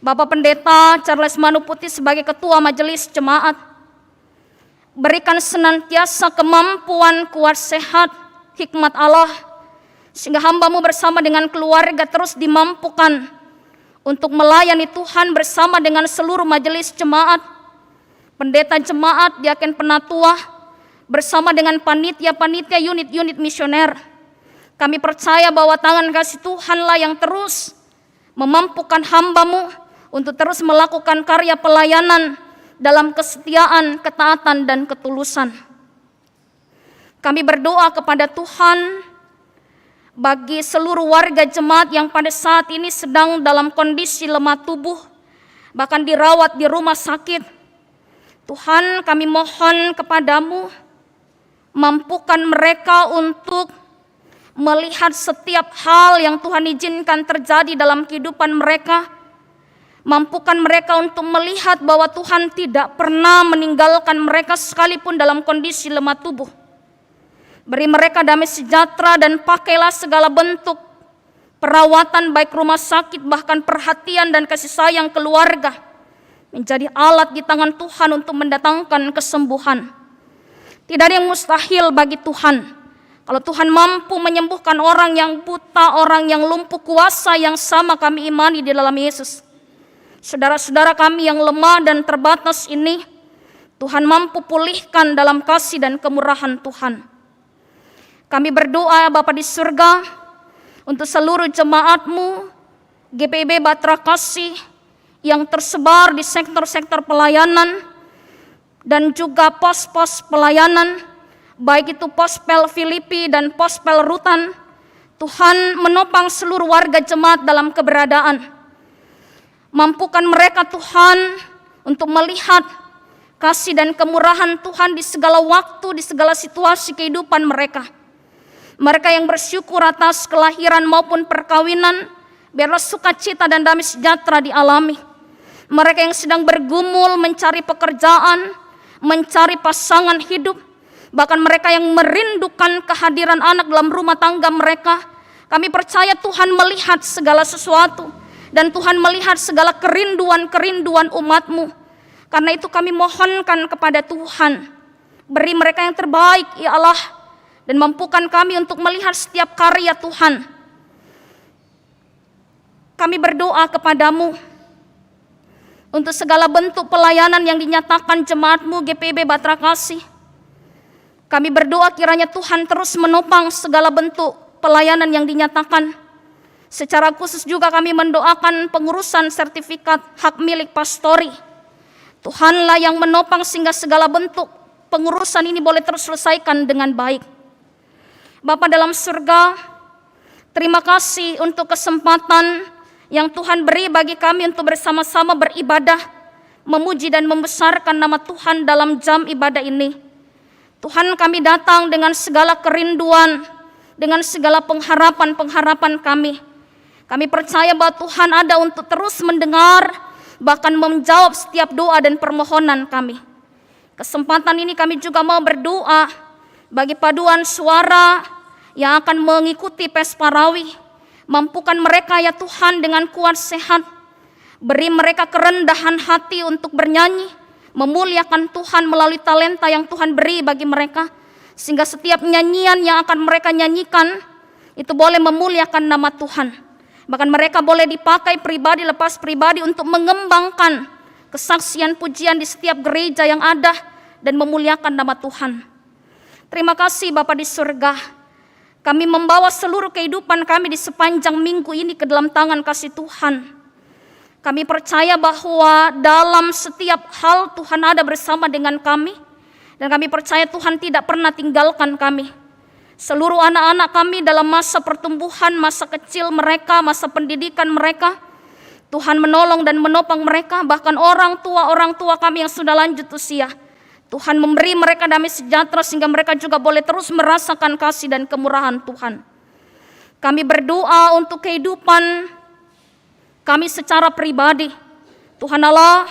Bapak Pendeta Charles Manuputi sebagai Ketua Majelis Jemaat. Berikan senantiasa kemampuan, kuat, sehat, hikmat Allah, sehingga hamba-Mu bersama dengan keluarga terus dimampukan untuk melayani Tuhan bersama dengan seluruh majelis jemaat, pendeta jemaat, diaken penatua, bersama dengan panitia-panitia unit-unit misioner. Kami percaya bahwa tangan kasih Tuhanlah yang terus memampukan hamba-Mu untuk terus melakukan karya pelayanan dalam kesetiaan, ketaatan, dan ketulusan. Kami berdoa kepada Tuhan bagi seluruh warga jemaat yang pada saat ini sedang dalam kondisi lemah tubuh, bahkan dirawat di rumah sakit. Tuhan, kami mohon kepadamu, mampukan mereka untuk melihat setiap hal yang Tuhan izinkan terjadi dalam kehidupan mereka. Mampukan mereka untuk melihat bahwa Tuhan tidak pernah meninggalkan mereka sekalipun dalam kondisi lemah tubuh. Beri mereka damai sejahtera dan pakailah segala bentuk perawatan baik rumah sakit, bahkan perhatian dan kasih sayang keluarga menjadi alat di tangan Tuhan untuk mendatangkan kesembuhan. Tidak ada yang mustahil bagi Tuhan. Kalau Tuhan mampu menyembuhkan orang yang buta, orang yang lumpuh, kuasa yang sama kami imani di dalam Yesus. Saudara-saudara kami yang lemah dan terbatas ini, Tuhan mampu pulihkan dalam kasih dan kemurahan Tuhan. Kami berdoa Bapa di surga untuk seluruh jemaat-Mu GPIB Batra Kasih yang tersebar di sektor-sektor pelayanan dan juga pos-pos pelayanan, baik itu Pospel Filipi dan Pospel Rutan. Tuhan menopang seluruh warga jemaat dalam keberadaan. Mampukan mereka Tuhan untuk melihat kasih dan kemurahan Tuhan di segala waktu, di segala situasi kehidupan mereka. Mereka yang bersyukur atas kelahiran maupun perkawinan, biarlah sukacita dan damai sejahtera dialami. Mereka yang sedang bergumul mencari pekerjaan, mencari pasangan hidup, bahkan mereka yang merindukan kehadiran anak dalam rumah tangga mereka, kami percaya Tuhan melihat segala sesuatu dan Tuhan melihat segala kerinduan-kerinduan umat-Mu. Karena itu kami mohonkan kepada Tuhan, beri mereka yang terbaik ya Allah, dan mampukan kami untuk melihat setiap karya Tuhan. Kami berdoa kepadamu untuk segala bentuk pelayanan yang dinyatakan jemaat-Mu GPIB Batra Kasih. Kami berdoa kiranya Tuhan terus menopang segala bentuk pelayanan yang dinyatakan. Secara khusus juga kami mendoakan pengurusan sertifikat hak milik pastori. Tuhanlah yang menopang sehingga segala bentuk pengurusan ini boleh terus selesaikan dengan baik. Bapa dalam surga, terima kasih untuk kesempatan yang Tuhan beri bagi kami untuk bersama-sama beribadah, memuji dan membesarkan nama Tuhan dalam jam ibadah ini. Tuhan, kami datang dengan segala kerinduan, dengan segala pengharapan-pengharapan kami. Kami percaya bahwa Tuhan ada untuk terus mendengar, bahkan menjawab setiap doa dan permohonan kami. Kesempatan ini kami juga mau berdoa bagi paduan suara yang akan mengikuti Pesparawi. Mampukan mereka ya Tuhan dengan kuat sehat. Beri mereka kerendahan hati untuk bernyanyi, memuliakan Tuhan melalui talenta yang Tuhan beri bagi mereka. Sehingga setiap nyanyian yang akan mereka nyanyikan itu boleh memuliakan nama Tuhan. Bahkan mereka boleh dipakai pribadi lepas pribadi untuk mengembangkan kesaksian pujian di setiap gereja yang ada dan memuliakan nama Tuhan. Terima kasih Bapa di surga. Kami membawa seluruh kehidupan kami di sepanjang minggu ini ke dalam tangan kasih Tuhan. Kami percaya bahwa dalam setiap hal Tuhan ada bersama dengan kami. Dan kami percaya Tuhan tidak pernah tinggalkan kami. Seluruh anak-anak kami dalam masa pertumbuhan, masa kecil mereka, masa pendidikan mereka, Tuhan menolong dan menopang mereka. Bahkan orang tua kami yang sudah lanjut usia, Tuhan memberi mereka damai sejahtera sehingga mereka juga boleh terus merasakan kasih dan kemurahan Tuhan. Kami berdoa untuk kehidupan kami secara pribadi. Tuhan Allah,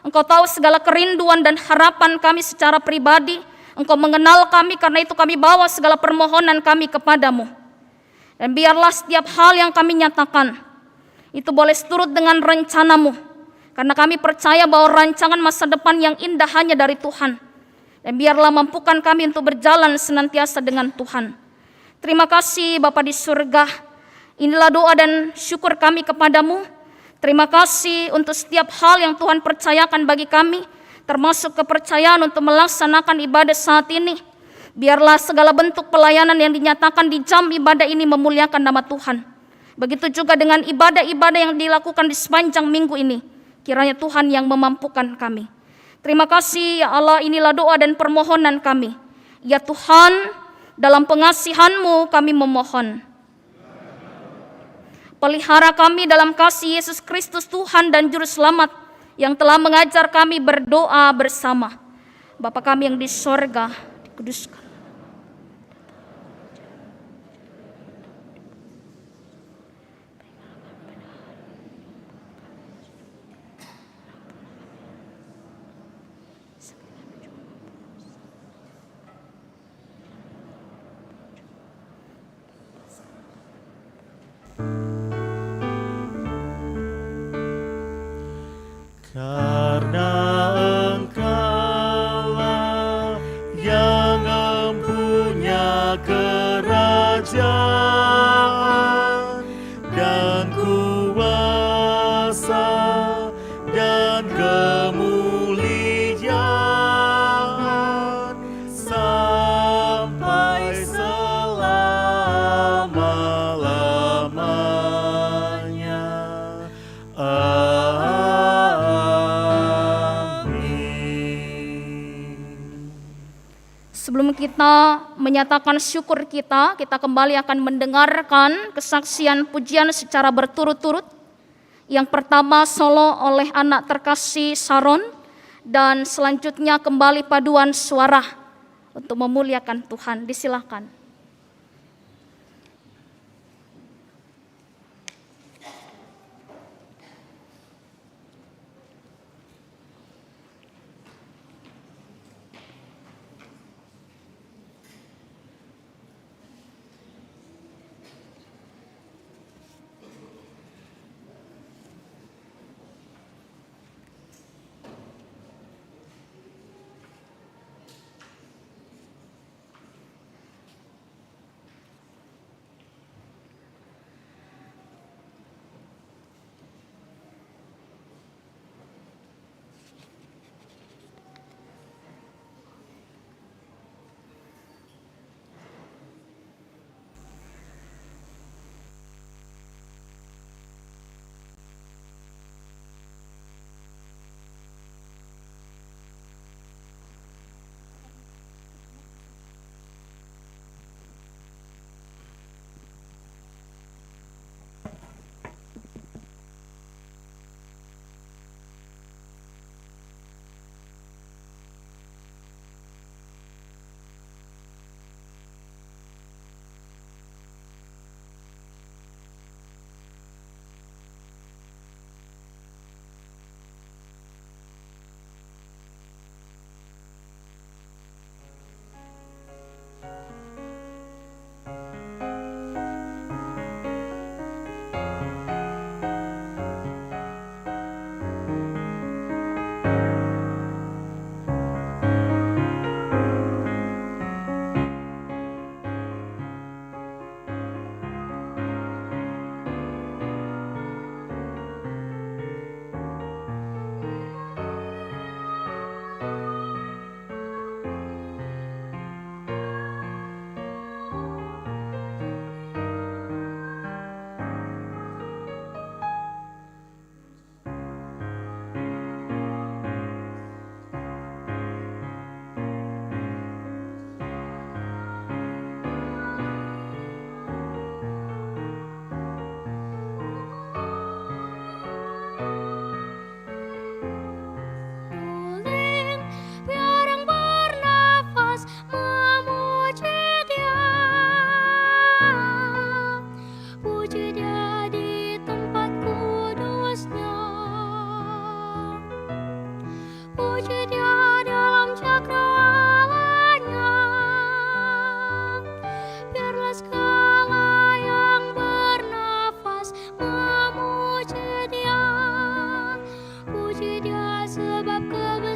Engkau tahu segala kerinduan dan harapan kami secara pribadi. Engkau mengenal kami, karena itu kami bawa segala permohonan kami kepadamu. Dan biarlah setiap hal yang kami nyatakan itu boleh seturut dengan rencanamu. Karena kami percaya bahwa rancangan masa depan yang indah hanya dari Tuhan. Dan biarlah mampukan kami untuk berjalan senantiasa dengan Tuhan. Terima kasih Bapa di surga. Inilah doa dan syukur kami kepadamu. Terima kasih untuk setiap hal yang Tuhan percayakan bagi kami, termasuk kepercayaan untuk melaksanakan ibadah saat ini. Biarlah segala bentuk pelayanan yang dinyatakan di jam ibadah ini memuliakan nama Tuhan. Begitu juga dengan ibadah-ibadah yang dilakukan di sepanjang minggu ini. Kiranya Tuhan yang memampukan kami. Terima kasih ya Allah, inilah doa dan permohonan kami. Ya Tuhan, dalam pengasihan-Mu kami memohon. Pelihara kami dalam kasih Yesus Kristus Tuhan dan Juru Selamat yang telah mengajar kami berdoa bersama. Bapa kami yang di sorga, dikuduskan. Karena Engkaulah yang mempunyai kerajaan dan kuasa dan kemuliaan sampai selama-lamanya. Sebelum kita menyatakan syukur kita kembali akan mendengarkan kesaksian pujian secara berturut-turut. Yang pertama solo oleh anak terkasih Saron, dan selanjutnya kembali paduan suara untuk memuliakan Tuhan. Disilakan.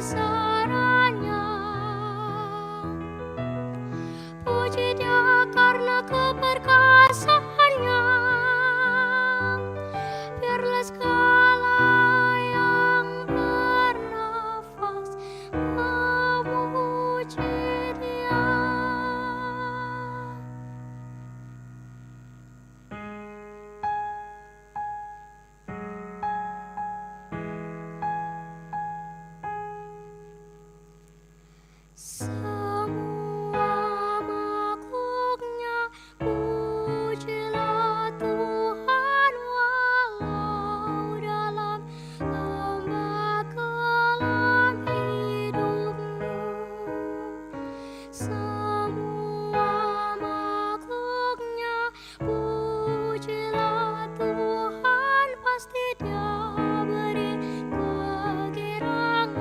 kebesarannya. Puji Dia karena keperkasaannya. Biarlah segala yang bernafas memuji Dia. Semua makhluknya pujilah Tuhan, walau dalam lembah kelam hidupmu. Semua makhluknya pujilah Tuhan, pasti Dia beri kegirangan.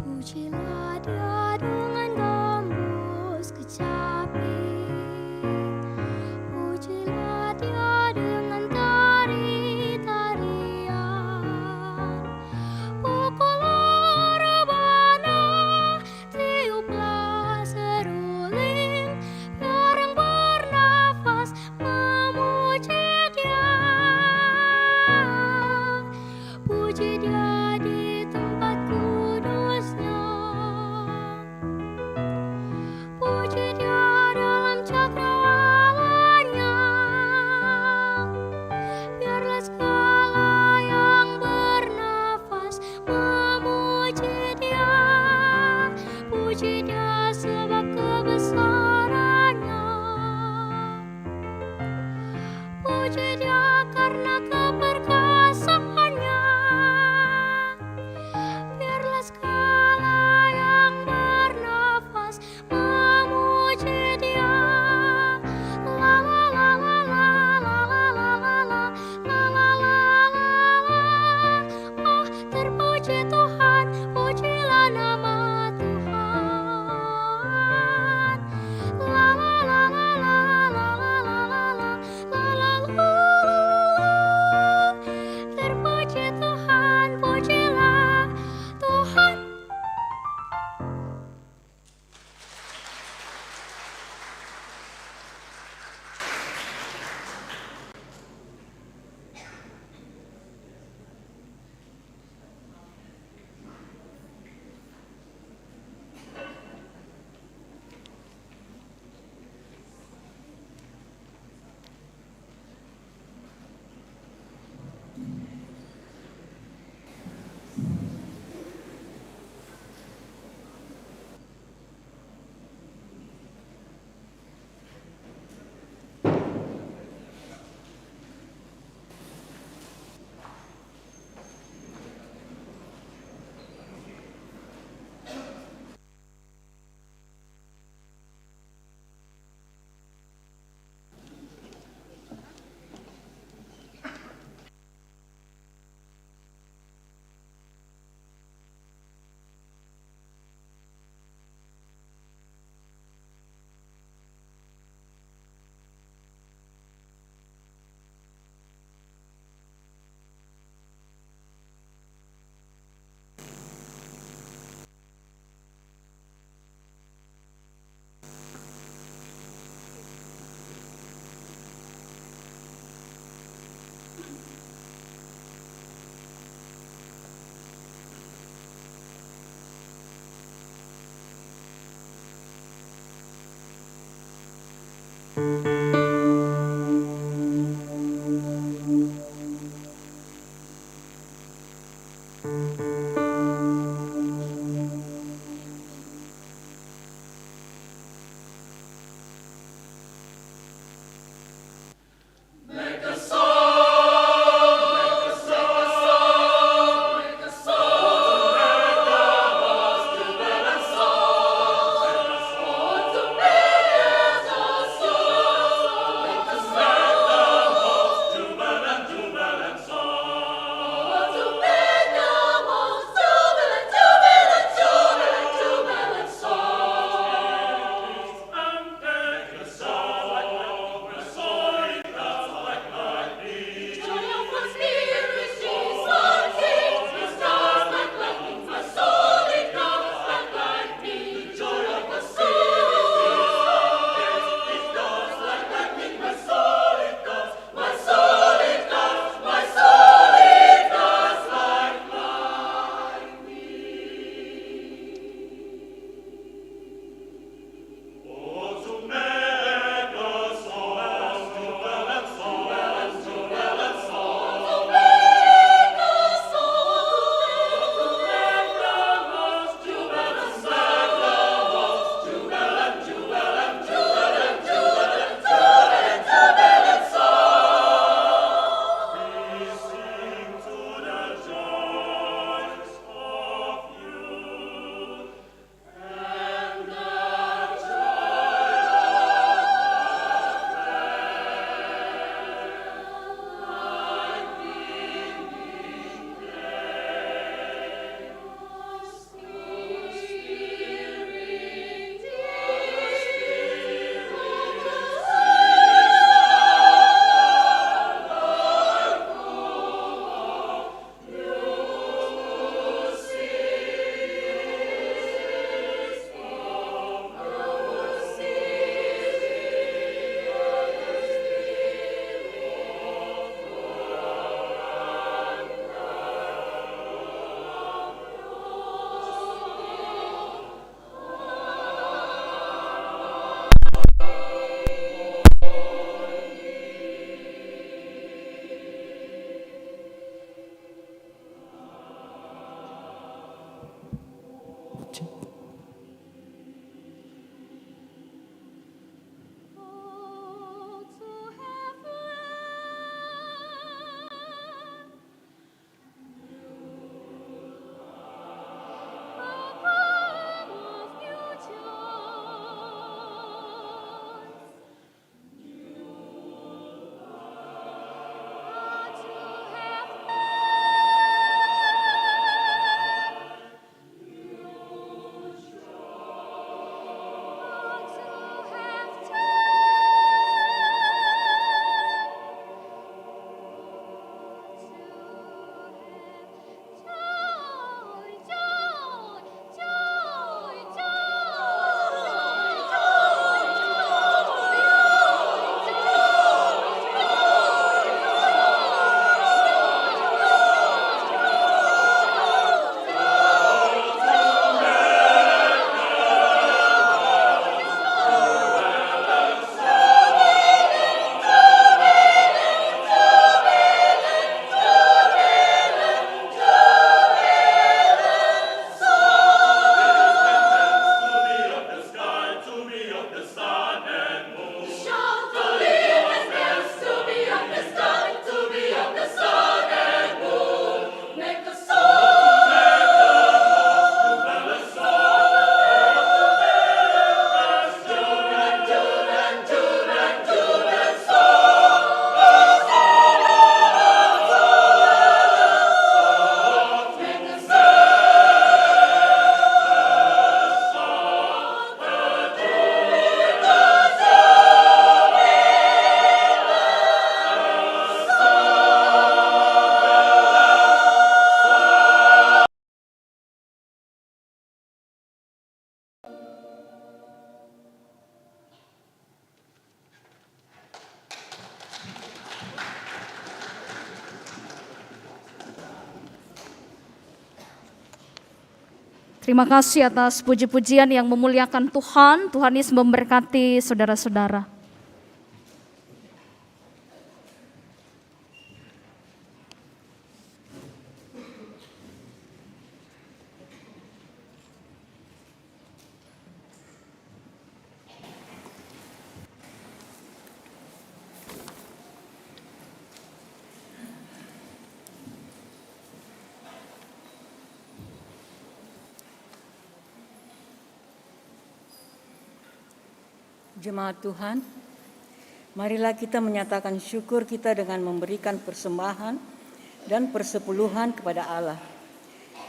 Pujilah Dia dengan gembus kecapi. Pujilah Dia dengan tari-tarian. Pukullah rebana, tiuplah seruling, biar yang bernafas memuji Dia. Puji Dia di tempat kudusnya. Puji Dia dalam cakrawalanya. Biarlah segala yang bernafas memuji Dia. Puji Dia sebab kebesarannya. Puji Dia karena keperkasaannya. Biarlah segala yang bernafas memuji Dia. La la la la la la la la la la la la la la. Oh, terpuji Tuhan, pujilah nama Tuhan. La la la la la la la la la la la la la. Terpuji Tuhan, pujilah Tuhan. To make the most Terima kasih atas puji-pujian yang memuliakan Tuhan. Tuhan Yesus memberkati saudara-saudara. Jemaat Tuhan, marilah kita menyatakan syukur kita dengan memberikan persembahan dan persepuluhan kepada Allah.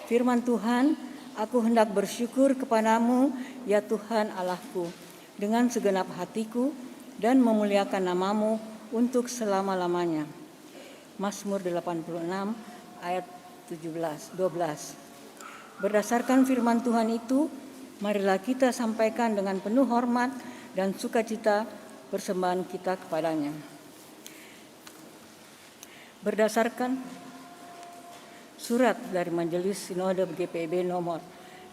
Firman Tuhan, aku hendak bersyukur kepadamu, ya Tuhan Allahku, dengan segenap hatiku dan memuliakan namamu untuk selama-lamanya. Mazmur 86 ayat 12. Berdasarkan firman Tuhan itu, marilah kita sampaikan dengan penuh hormat dan sukacita persembahan kita kepadanya. Berdasarkan surat dari Majelis Sinode GPIB nomor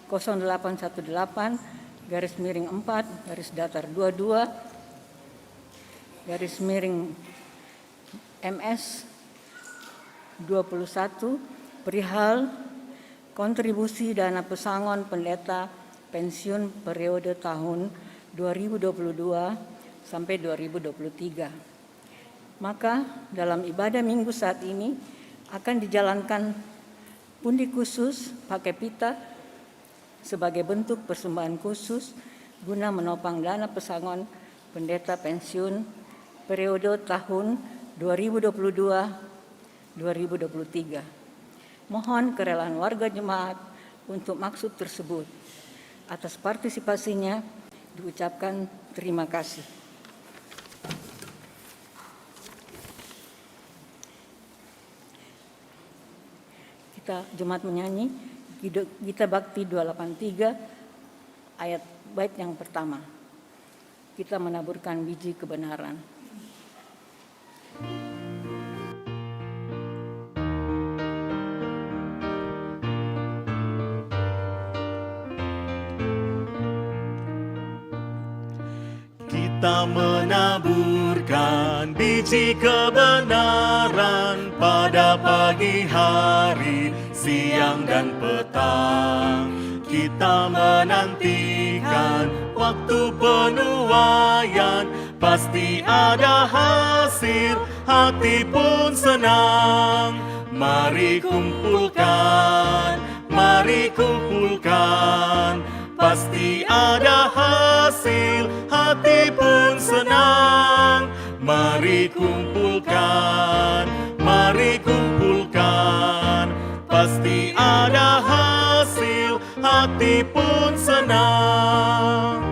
0818-4-22-MS 21 perihal kontribusi dana pesangon pendeta pensiun periode tahun 2022 sampai 2023. Maka dalam ibadah minggu saat ini akan dijalankan pundi khusus pakai pita sebagai bentuk persembahan khusus guna menopang dana pesangon pendeta pensiun periode tahun 2022-2023. Mohon kerelaan warga jemaat untuk maksud tersebut. Atas partisipasinya diucapkan terima kasih. Kita jemaat menyanyi Gita Bakti 283 ayat bait yang pertama. Kita menaburkan biji kebenaran. Kita menaburkan biji kebenaran pada pagi hari, siang dan petang. Kita menantikan waktu penuaian, pasti ada hasil, hati pun senang. Mari kumpulkan, pasti ada hasil, hati pun senang. Mari kumpulkan, pasti ada hasil, hati pun senang.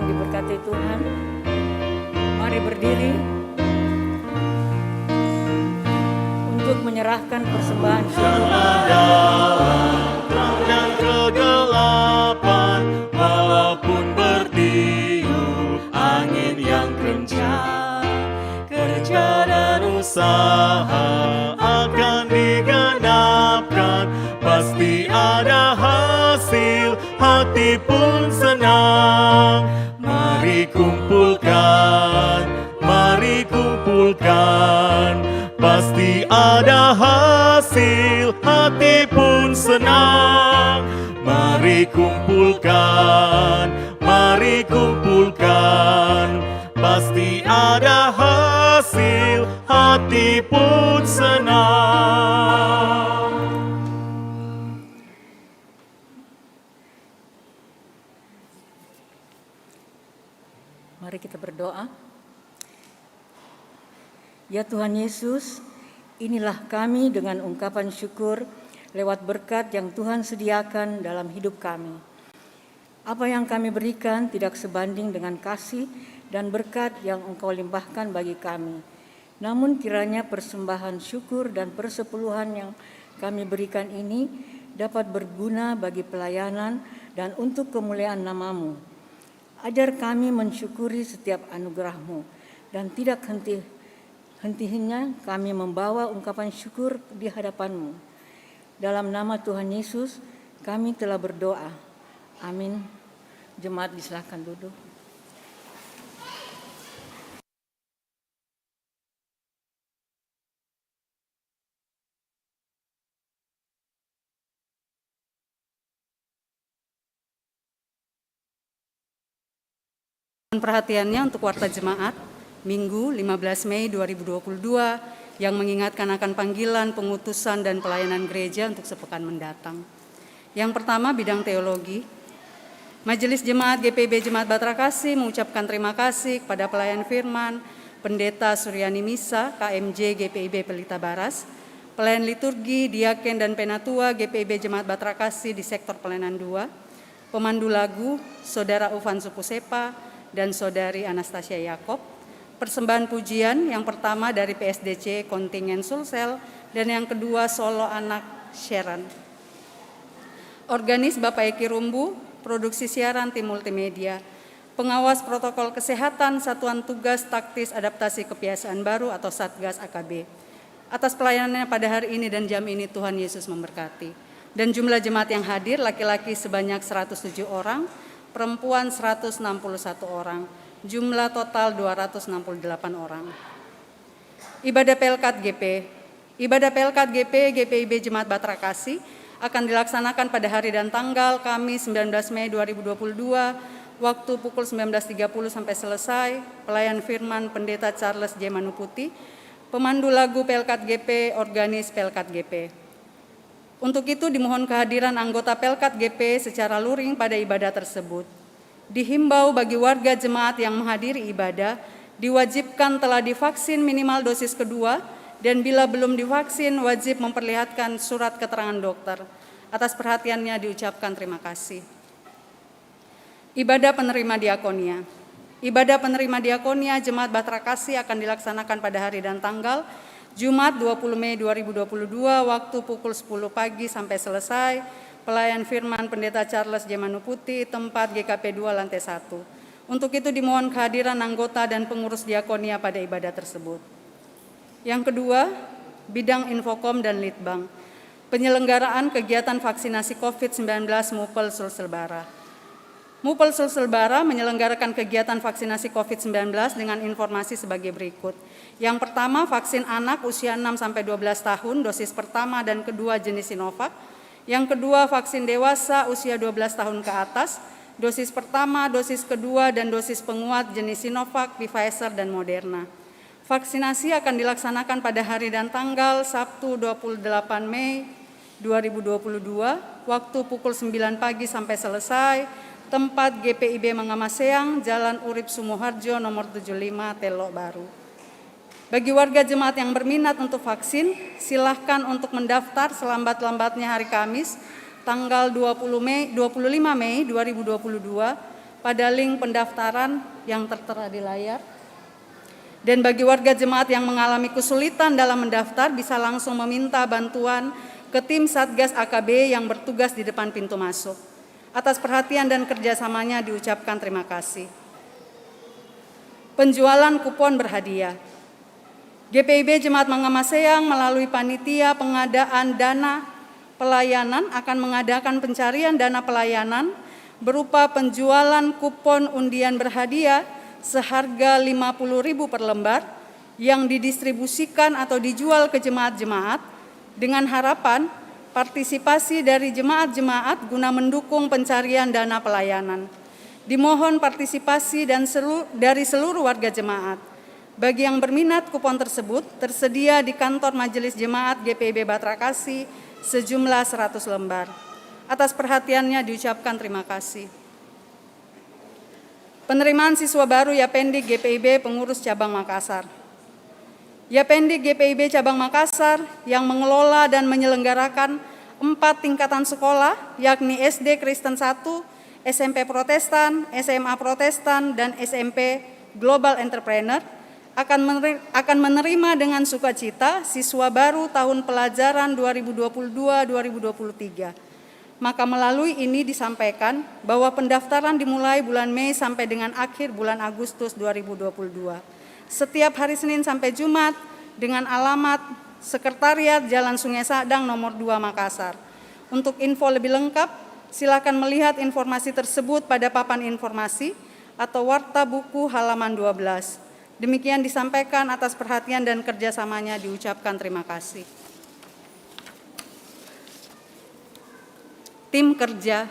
yang diberkati Tuhan, mari berdiri untuk menyerahkan persembahan syukur. Dan kegelapan maupun bertiup angin yang kencang, kerja dan usaha akan digenapkan, pasti ada hasil, hati pun senang. Mari kumpulkan, pasti ada hasil, hati pun senang. Mari kumpulkan, pasti ada hasil, hati pun senang. Mari kita berdoa. Ya Tuhan Yesus, inilah kami dengan ungkapan syukur lewat berkat yang Tuhan sediakan dalam hidup kami. Apa yang kami berikan tidak sebanding dengan kasih dan berkat yang Engkau limpahkan bagi kami. Namun kiranya persembahan syukur dan persepuluhan yang kami berikan ini dapat berguna bagi pelayanan dan untuk kemuliaan nama-Mu. Ajar kami mensyukuri setiap anugerah-Mu dan tidak henti-hentinya kami membawa ungkapan syukur di hadapan-Mu. Dalam nama Tuhan Yesus kami telah berdoa. Amin. Jemaat disilahkan duduk. Perhatiannya untuk warta jemaat Minggu 15 Mei 2022 yang mengingatkan akan panggilan, pengutusan, dan pelayanan gereja untuk sepekan mendatang. Yang pertama, bidang teologi. Majelis Jemaat GPIB Jemaat Batra Kasih mengucapkan terima kasih kepada pelayan firman, Pendeta Suryani Misa, KMJ GPIB Pelita Baras, pelayan liturgi, diaken, dan penatua GPIB Jemaat Batra Kasih di sektor pelayanan 2, pemandu lagu, Saudara Ufan Supusepa, dan Saudari Anastasia Yakob. Persembahan pujian yang pertama dari PSDC kontingen Sulsel dan yang kedua solo anak Sharon. Organis Bapak Eki Rumbu, produksi siaran tim multimedia. Pengawas protokol kesehatan Satuan Tugas Taktis Adaptasi Kebiasaan Baru atau Satgas AKB. Atas pelayanannya pada hari ini dan jam ini Tuhan Yesus memberkati. Dan jumlah jemaat yang hadir laki-laki sebanyak 107 orang, perempuan 161 orang, jumlah total 268 orang. Ibadah Pelkat GP. Ibadah Pelkat GP GPIB Jemaat Batra Kasih akan dilaksanakan pada hari dan tanggal Kamis 19 Mei 2022, waktu pukul 19.30 sampai selesai. Pelayan firman Pendeta Charles J. Manuputi, pemandu lagu Pelkat GP, organis Pelkat GP. Untuk itu dimohon kehadiran anggota Pelkat GP secara luring pada ibadah tersebut. Dihimbau bagi warga jemaat yang menghadiri ibadah, diwajibkan telah divaksin minimal dosis kedua, dan bila belum divaksin wajib memperlihatkan surat keterangan dokter. Atas perhatiannya diucapkan terima kasih. Ibadah penerima diakonia. Ibadah penerima diakonia Jemaat Batra Kasih akan dilaksanakan pada hari dan tanggal Jumat 20 Mei 2022 waktu pukul 10 pagi sampai selesai. Pelayan firman Pendeta Charles J. Manuputi, tempat GKP 2 lantai 1. Untuk itu dimohon kehadiran anggota dan pengurus diakonia pada ibadah tersebut. Yang kedua, bidang Infokom dan Litbang. Penyelenggaraan kegiatan vaksinasi COVID-19 MUPEL Sulselbara. MUPEL Sulselbara menyelenggarakan kegiatan vaksinasi COVID-19 dengan informasi sebagai berikut. Yang pertama, vaksin anak usia 6-12 tahun, dosis pertama dan kedua jenis Sinovac. Yang kedua, vaksin dewasa usia 12 tahun ke atas, dosis pertama, dosis kedua, dan dosis penguat jenis Sinovac, Pfizer, dan Moderna. Vaksinasi akan dilaksanakan pada hari dan tanggal Sabtu 28 Mei 2022, waktu pukul 9 pagi sampai selesai, tempat GPIB Mangamaseang, Jalan Urip Sumoharjo, nomor 75, Telok Baru. Bagi warga jemaat yang berminat untuk vaksin, silahkan untuk mendaftar selambat-lambatnya hari Kamis, tanggal 25 Mei 2022, pada link pendaftaran yang tertera di layar. Dan bagi warga jemaat yang mengalami kesulitan dalam mendaftar bisa langsung meminta bantuan ke tim Satgas AKB yang bertugas di depan pintu masuk. Atas perhatian dan kerjasamanya diucapkan terima kasih. Penjualan kupon berhadiah. GPIB Jemaat Mangamaseang melalui panitia pengadaan dana pelayanan akan mengadakan pencarian dana pelayanan berupa penjualan kupon undian berhadiah seharga Rp50.000 per lembar yang didistribusikan atau dijual ke jemaat-jemaat dengan harapan partisipasi dari jemaat-jemaat guna mendukung pencarian dana pelayanan. Dimohon partisipasi dari seluruh warga jemaat. Bagi yang berminat, kupon tersebut tersedia di kantor Majelis Jemaat GPIB Batrakasi sejumlah 100 lembar. Atas perhatiannya diucapkan terima kasih. Penerimaan siswa baru Yapendik GPIB Pengurus Cabang Makassar. Yapendik GPIB Cabang Makassar yang mengelola dan menyelenggarakan 4 tingkatan sekolah, yakni SD Kristen 1, SMP Protestan, SMA Protestan, dan SMP Global Entrepreneur, akan menerima dengan sukacita siswa baru tahun pelajaran 2022-2023. Maka melalui ini disampaikan bahwa pendaftaran dimulai bulan Mei sampai dengan akhir bulan Agustus 2022. Setiap hari Senin sampai Jumat dengan alamat Sekretariat Jalan Sungai Sadang nomor 2 Makassar. Untuk info lebih lengkap, silakan melihat informasi tersebut pada papan informasi atau warta buku halaman 12. Demikian disampaikan, atas perhatian dan kerjasamanya diucapkan terima kasih. Tim kerja.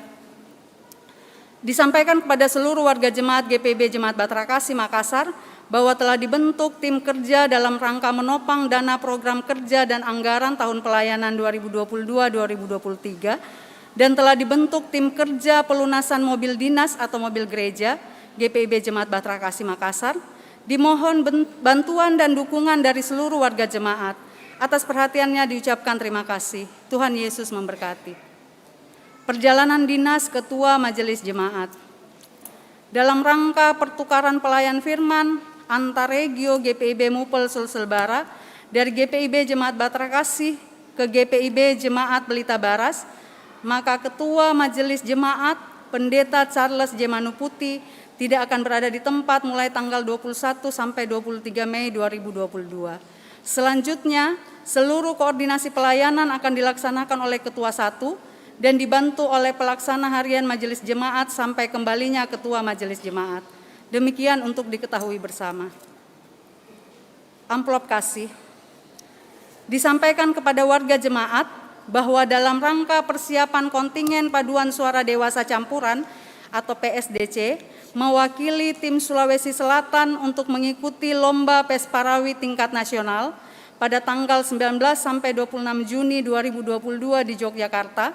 Disampaikan kepada seluruh warga jemaat GPIB Jemaat Batrakasi Makassar bahwa telah dibentuk tim kerja dalam rangka menopang dana program kerja dan anggaran tahun pelayanan 2022-2023 dan telah dibentuk tim kerja pelunasan mobil dinas atau mobil gereja GPIB Jemaat Batrakasi Makassar. Dimohon bantuan dan dukungan dari seluruh warga jemaat. Atas perhatiannya diucapkan terima kasih. Tuhan Yesus memberkati. Perjalanan dinas Ketua Majelis Jemaat. Dalam rangka pertukaran pelayan firman antar regio GPIB Mupel Sulselbara dari GPIB Jemaat Batrakasi ke GPIB Jemaat Belita Baras, maka Ketua Majelis Jemaat Pendeta Charles J. Manuputi tidak akan berada di tempat mulai tanggal 21 sampai 23 Mei 2022. Selanjutnya, seluruh koordinasi pelayanan akan dilaksanakan oleh Ketua 1 dan dibantu oleh pelaksana harian Majelis Jemaat sampai kembalinya Ketua Majelis Jemaat. Demikian untuk diketahui bersama. Amplop kasih. Disampaikan kepada warga jemaat bahwa dalam rangka persiapan kontingen paduan suara dewasa campuran atau PSDC, mewakili tim Sulawesi Selatan untuk mengikuti lomba Pesparawi tingkat nasional pada tanggal 19 sampai 26 Juni 2022 di Yogyakarta,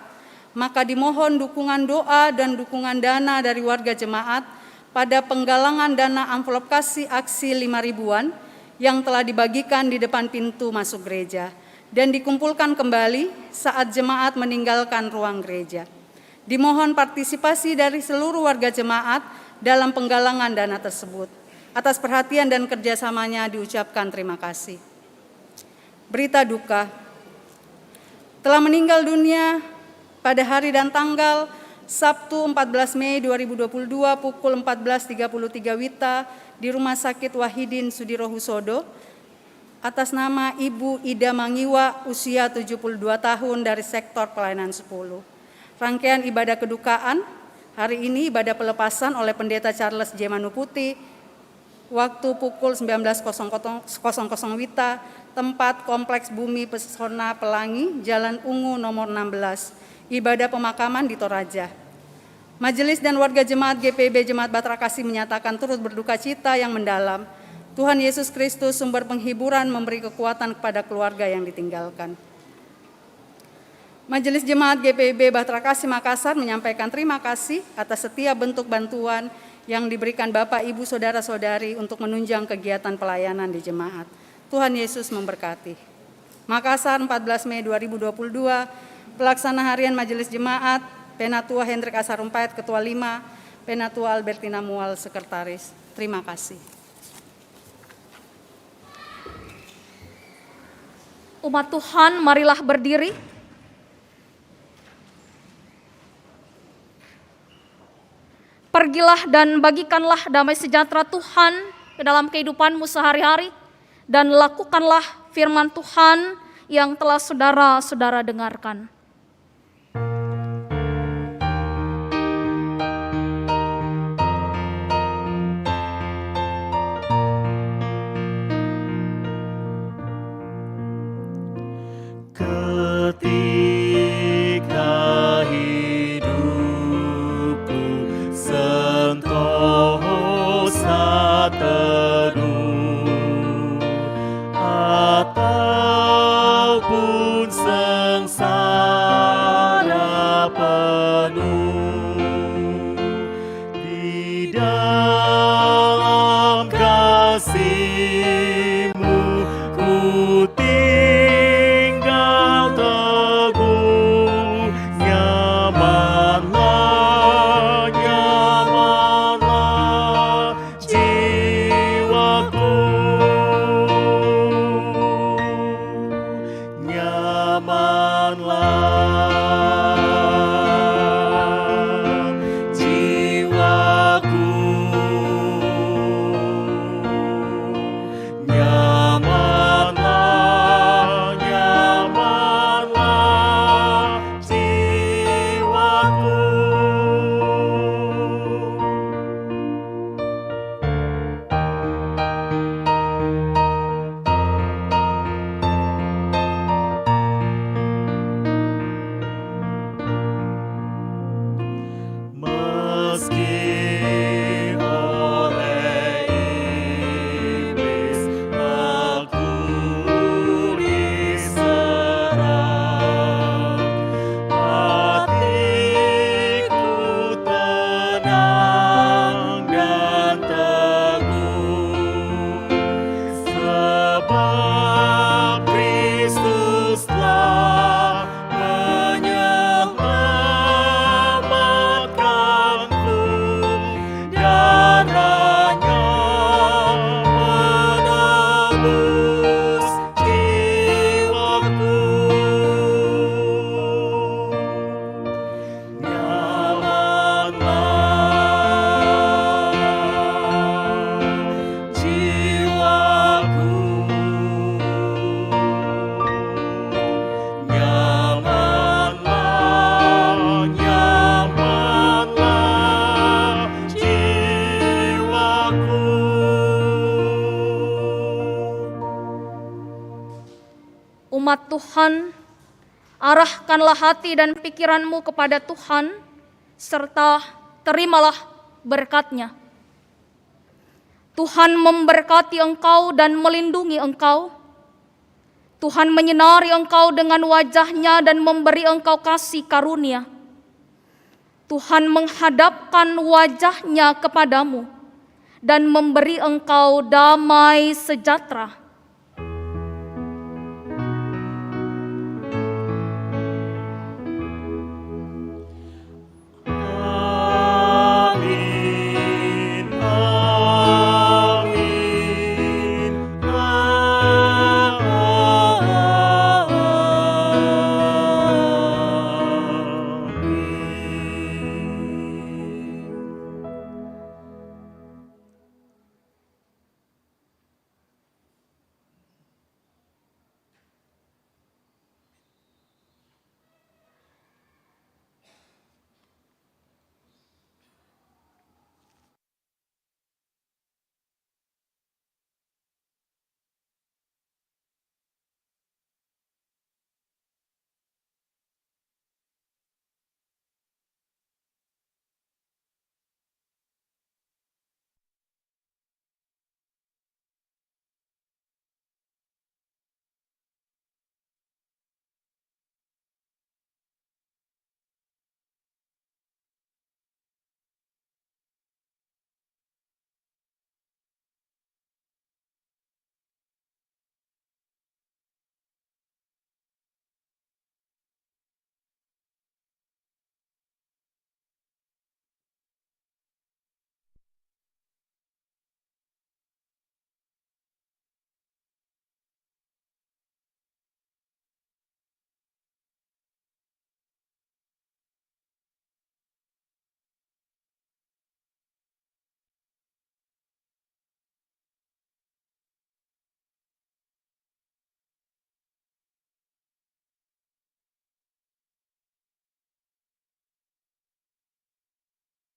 maka dimohon dukungan doa dan dukungan dana dari warga jemaat pada penggalangan dana amplop kasih aksi 5.000-an yang telah dibagikan di depan pintu masuk gereja dan dikumpulkan kembali saat jemaat meninggalkan ruang gereja. Dimohon partisipasi dari seluruh warga jemaat dalam penggalangan dana tersebut. Atas perhatian dan kerjasamanya diucapkan terima kasih. Berita duka. Telah meninggal dunia pada hari dan tanggal Sabtu 14 Mei 2022 pukul 14.33 WITA di Rumah Sakit Wahidin Sudirohusodo atas nama Ibu Ida Mangiwa usia 72 tahun dari sektor pelayanan 10. Rangkaian ibadah kedukaan, hari ini ibadah pelepasan oleh Pendeta Charles J. Manuputi, waktu pukul 19.00 WITA, tempat Kompleks Bumi Pesona Pelangi, Jalan Ungu nomor 16, ibadah pemakaman di Toraja. Majelis dan warga jemaat GPIB Jemaat Batrakasi menyatakan turut berduka cita yang mendalam. Tuhan Yesus Kristus sumber penghiburan memberi kekuatan kepada keluarga yang ditinggalkan. Majelis Jemaat GPIB Batrakasi Makassar menyampaikan terima kasih atas setiap bentuk bantuan yang diberikan Bapak, Ibu, Saudara-saudari untuk menunjang kegiatan pelayanan di jemaat. Tuhan Yesus memberkati. Makassar, 14 Mei 2022, Pelaksana Harian Majelis Jemaat, Penatua Hendrik Asarumpait, Ketua 5, Penatua Albertina Mual, Sekretaris. Terima kasih. Umat Tuhan, marilah berdiri. Pergilah dan bagikanlah damai sejahtera Tuhan ke dalam kehidupanmu sehari-hari, dan lakukanlah firman Tuhan yang telah saudara-saudara dengarkan. Ketika hidupku sentosa teduh ataupun sengsara penuh, di dalam kasih-Mu ku tinggal teguh. Nyamanlah, nyamanlah jiwaku, nyamanlah jiwaku, nyamanlah, nyamanlah jiwaku. Meski oleh iblis aku diserang, hatiku tenang dan teguh, sebab Kristus telah menyelamatkanku, darahnya menebus jiwaku. Nyamanlah jiwaku, nyamanlah, nyamanlah jiwaku. Umat Tuhan, arahkanlah hati dan pikiranmu kepada Tuhan, serta terimalah berkat-Nya. Tuhan memberkati engkau dan melindungi engkau. Tuhan menyinari engkau dengan wajah-Nya dan memberi engkau kasih karunia. Tuhan menghadapkan wajah-Nya kepadamu dan memberi engkau damai sejahtera.